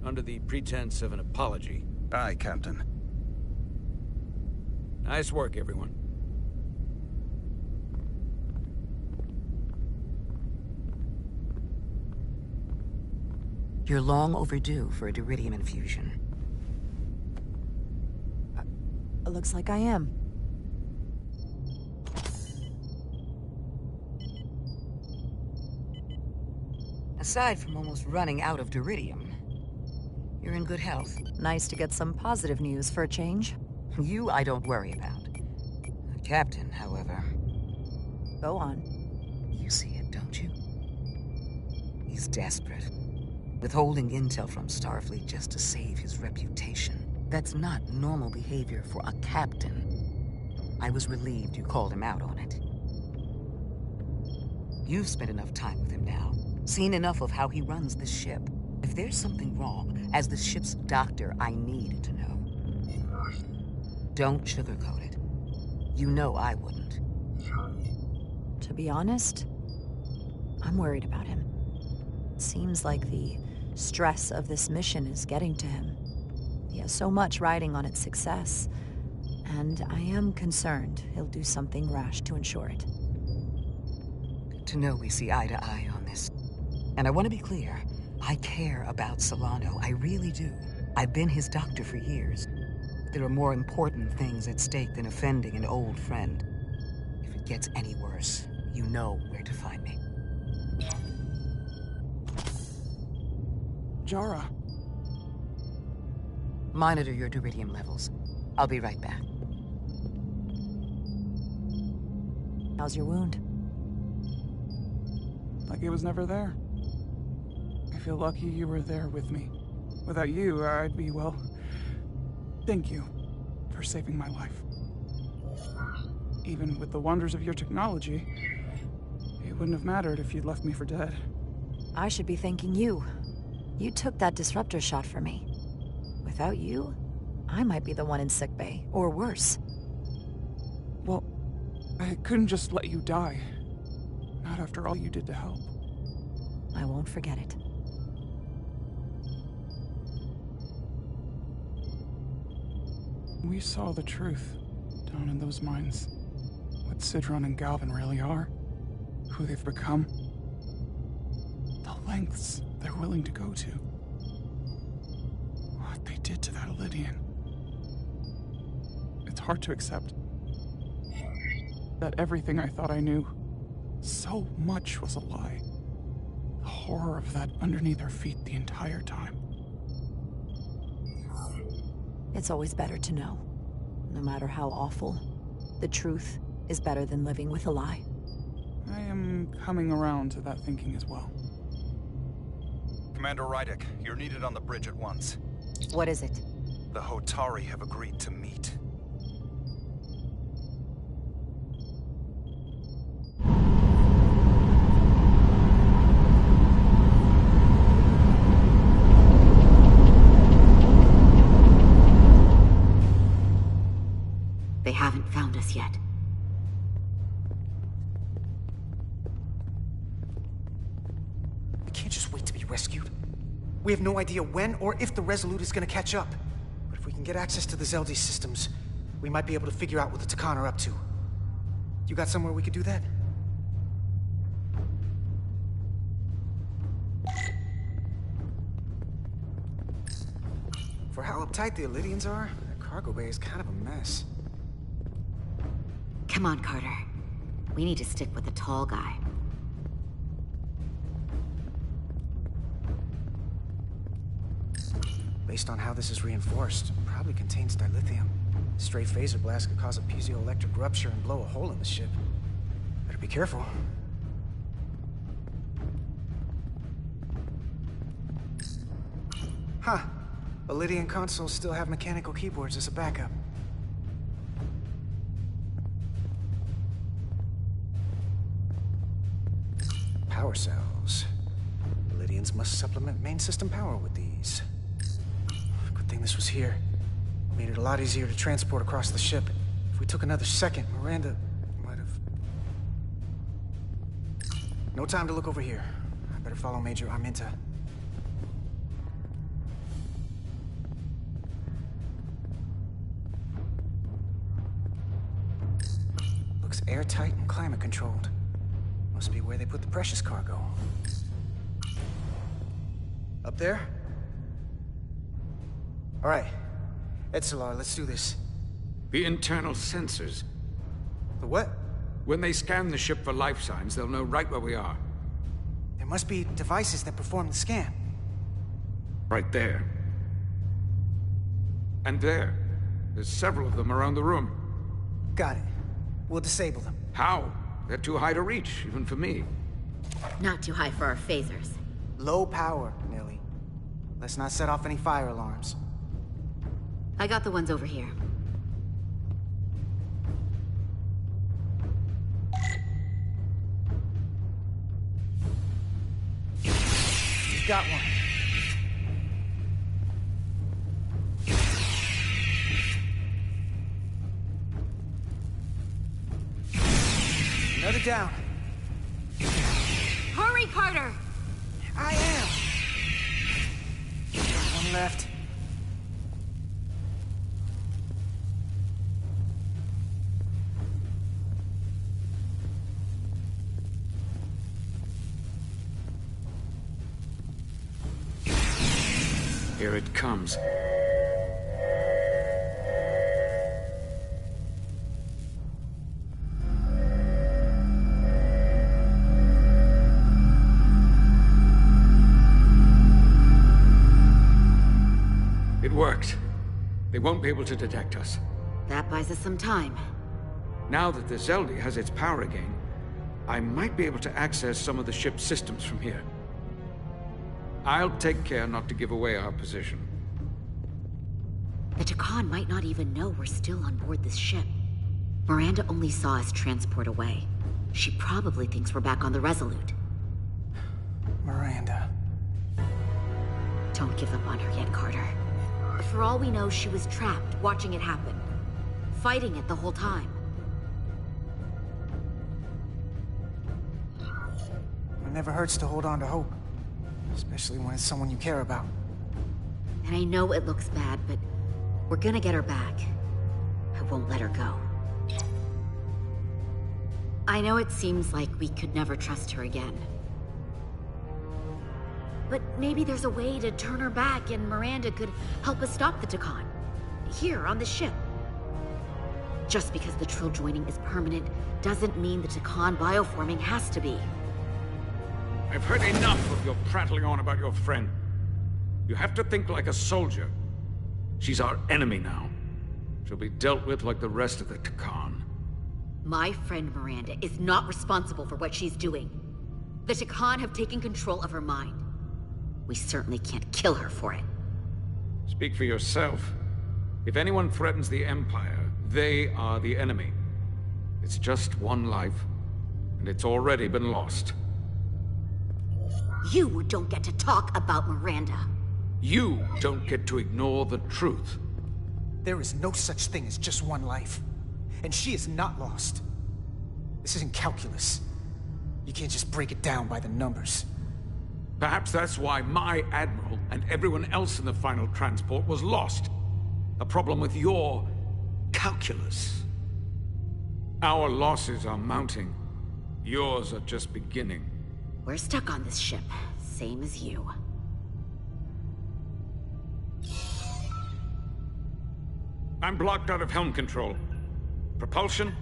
under the pretense of an apology. Aye, Captain. Nice work, everyone. You're long overdue for a Duridium infusion. Looks like I am. Aside from almost running out of Duridium, you're in good health. Nice to get some positive news for a change. You, I don't worry about. The Captain, however... Go on. You see it, don't you? He's desperate. Withholding intel from Starfleet just to save his reputation. That's not normal behavior for a captain. I was relieved you called him out on it. You've spent enough time with him now. Seen enough of how he runs the ship. If there's something wrong, as the ship's doctor, I need to know. Don't sugarcoat it. You know I wouldn't. To be honest, I'm worried about him. It seems like the stress of this mission is getting to him. He has so much riding on its success, and I am concerned he'll do something rash to ensure it. Good to know we see eye to eye on this. And I want to be clear, I care about Solano, I really do. I've been his doctor for years. There are more important things at stake than offending an old friend. If it gets any worse, you know where to find me. Jara. Monitor your Duridium levels. I'll be right back. How's your wound? Like it was never there. I feel lucky you were there with me. Without you, I'd be, well... Thank you for saving my life. Even with the wonders of your technology, it wouldn't have mattered if you'd left me for dead. I should be thanking you. You took that disruptor shot for me. Without you, I might be the one in sickbay, or worse. Well, I couldn't just let you die. Not after all you did to help. I won't forget it. We saw the truth down in those mines. What Sidron and Galvin really are. Who they've become. The lengths they're willing to go to. What they did to that Elydian. It's hard to accept that everything I thought I knew, so much was a lie. The horror of that underneath our feet the entire time. It's always better to know. No matter how awful, the truth is better than living with a lie. I am coming around to that thinking as well. Commander Rydick, you're needed on the bridge at once. What is it? The Hotari have agreed to meet. They haven't found us yet. We can't just wait to be rescued. We have no idea when or if the Resolute is gonna catch up. But if we can get access to the Zeldi systems, we might be able to figure out what the Takan are up to. You got somewhere we could do that? For how uptight the Elydians are, that cargo bay is kind of a mess. Come on, Carter. We need to stick with the tall guy. Based on how this is reinforced, it probably contains dilithium. Stray phaser blast could cause a piezoelectric rupture and blow a hole in the ship. Better be careful. Huh. Elydian consoles still have mechanical keyboards as a backup. Power cells. Elydians must supplement main system power with these. Good thing this was here. Made it a lot easier to transport across the ship. If we took another second, Miranda might have... No time to look over here. I better follow Major Arminta. Looks airtight and climate controlled. Must be where they put the precious cargo. Up there? All right. Etzelar, let's do this. The internal sensors. The what? When they scan the ship for life signs, they'll know right where we are. There must be devices that perform the scan. Right there. And there. There's several of them around the room. Got it. We'll disable them. How? They're too high to reach, even for me. Not too high for our phasers. Low power, Millie. Let's not set off any fire alarms. I got the ones over here. You've got one. Another down. Hurry, Carter! I am. One left. Here it comes. It worked. They won't be able to detect us. That buys us some time. Now that the Zeldi has its power again, I might be able to access some of the ship's systems from here. I'll take care not to give away our position. The Takan might not even know we're still on board this ship. Miranda only saw us transport away. She probably thinks we're back on the Resolute. Miranda. Don't give up on her yet, Carter. For all we know, she was trapped, watching it happen. Fighting it the whole time. It never hurts to hold on to hope. Especially when it's someone you care about. And I know it looks bad, but we're gonna get her back. I won't let her go. I know it seems like we could never trust her again. But maybe there's a way to turn her back and Miranda could help us stop the Takan. Here, on the ship. Just because the Trill joining is permanent doesn't mean the Takan bioforming has to be. I've heard enough of your prattling on about your friend. You have to think like a soldier. She's our enemy now. She'll be dealt with like the rest of the Takan. My friend Miranda is not responsible for what she's doing. The Takan have taken control of her mind. We certainly can't kill her for it. Speak for yourself. If anyone threatens the Empire, they are the enemy. It's just one life, and it's already been lost. You don't get to talk about Miranda. You don't get to ignore the truth. There is no such thing as just one life. And she is not lost. This isn't calculus. You can't just break it down by the numbers. Perhaps that's why my Admiral and everyone else in the final transport was lost. A problem with your calculus. Our losses are mounting. Yours are just beginning. We're stuck on this ship, same as you. I'm blocked out of helm control. Propulsion?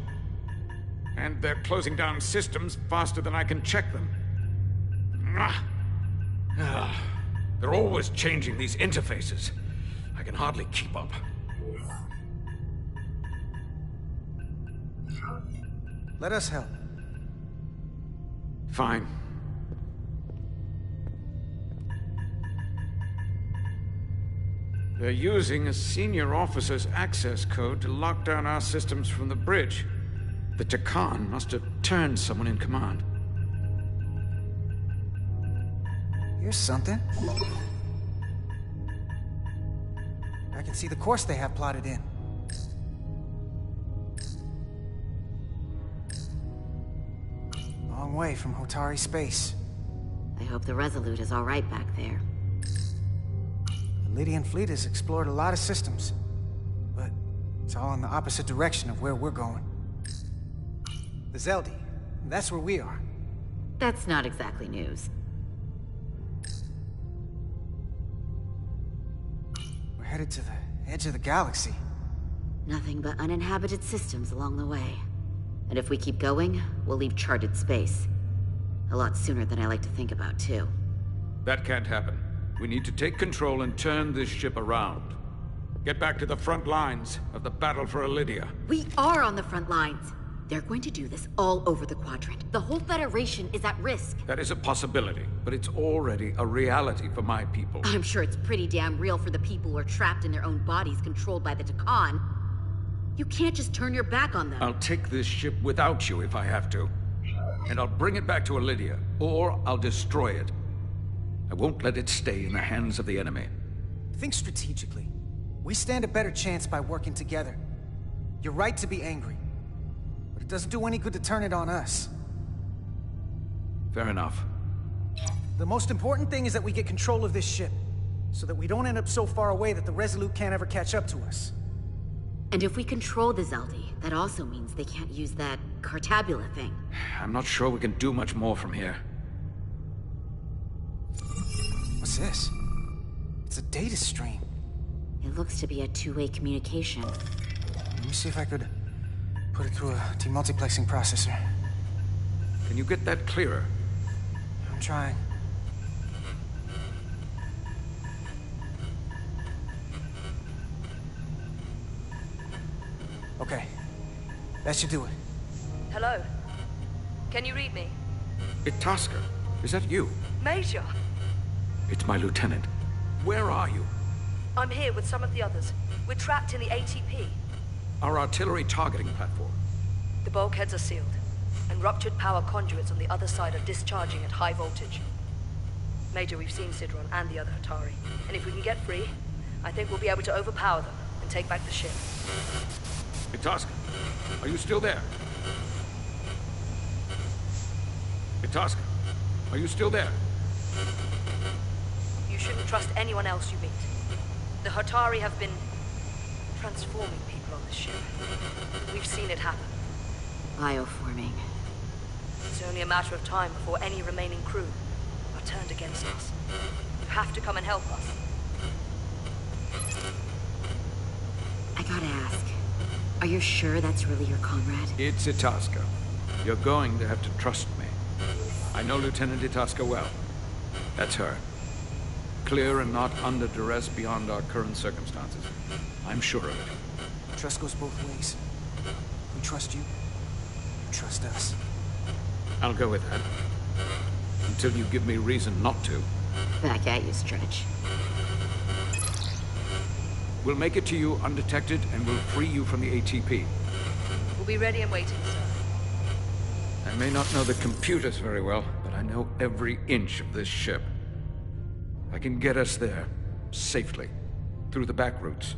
And they're closing down systems faster than I can check them. They're always changing these interfaces. I can hardly keep up. Let us help. Fine. They're using a senior officer's access code to lock down our systems from the bridge. The Takan must have turned someone in command. Here's something. I can see the course they have plotted in. Long way from Hotari space. I hope the Resolute is all right back there. The Lydian fleet has explored a lot of systems, but it's all in the opposite direction of where we're going. The Zeldi, that's where we are. That's not exactly news. We're headed to the edge of the galaxy. Nothing but uninhabited systems along the way. And if we keep going, we'll leave charted space. A lot sooner than I like to think about, too. That can't happen. We need to take control and turn this ship around. Get back to the front lines of the battle for Elydia. We are on the front lines. They're going to do this all over the Quadrant. The whole Federation is at risk. That is a possibility, but it's already a reality for my people. I'm sure it's pretty damn real for the people who are trapped in their own bodies controlled by the Takan. You can't just turn your back on them. I'll take this ship without you if I have to. And I'll bring it back to Elydia, or I'll destroy it. I won't let it stay in the hands of the enemy. Think strategically. We stand a better chance by working together. You're right to be angry, but it doesn't do any good to turn it on us. Fair enough. The most important thing is that we get control of this ship, so that we don't end up so far away that the Resolute can't ever catch up to us. And if we control the Zeldi, that also means they can't use that Cartabula thing. I'm not sure we can do much more from here. What's this? It's a data stream. It looks to be a two-way communication. Let me see if I could put it through a demultiplexing processor. Can you get that clearer? I'm trying. Okay. That should do it. Hello? Can you read me? Itasca, is that you? Major! It's my lieutenant. Where are you? I'm here with some of the others. We're trapped in the ATP. Our artillery targeting platform. The bulkheads are sealed, and ruptured power conduits on the other side are discharging at high voltage. Major, we've seen Sidron and the other Hotari, and if we can get free, I think we'll be able to overpower them and take back the ship. Itasca, are you still there? Itasca, are you still there? You shouldn't trust anyone else you meet. The Hotari have been transforming people on this ship. We've seen it happen. Bioforming. It's only a matter of time before any remaining crew are turned against us. You have to come and help us. I gotta ask, are you sure that's really your comrade? It's Itasca. You're going to have to trust me. I know Lieutenant Itasca well. That's her. Clear and not under duress beyond our current circumstances. I'm sure of it. Trust goes both ways. We trust you. You trust us. I'll go with that. Until you give me reason not to. Back at you, Stretch. We'll make it to you undetected, and we'll free you from the ATP. We'll be ready and waiting, sir. I may not know the computers very well, but I know every inch of this ship. I can get us there, safely, through the back routes.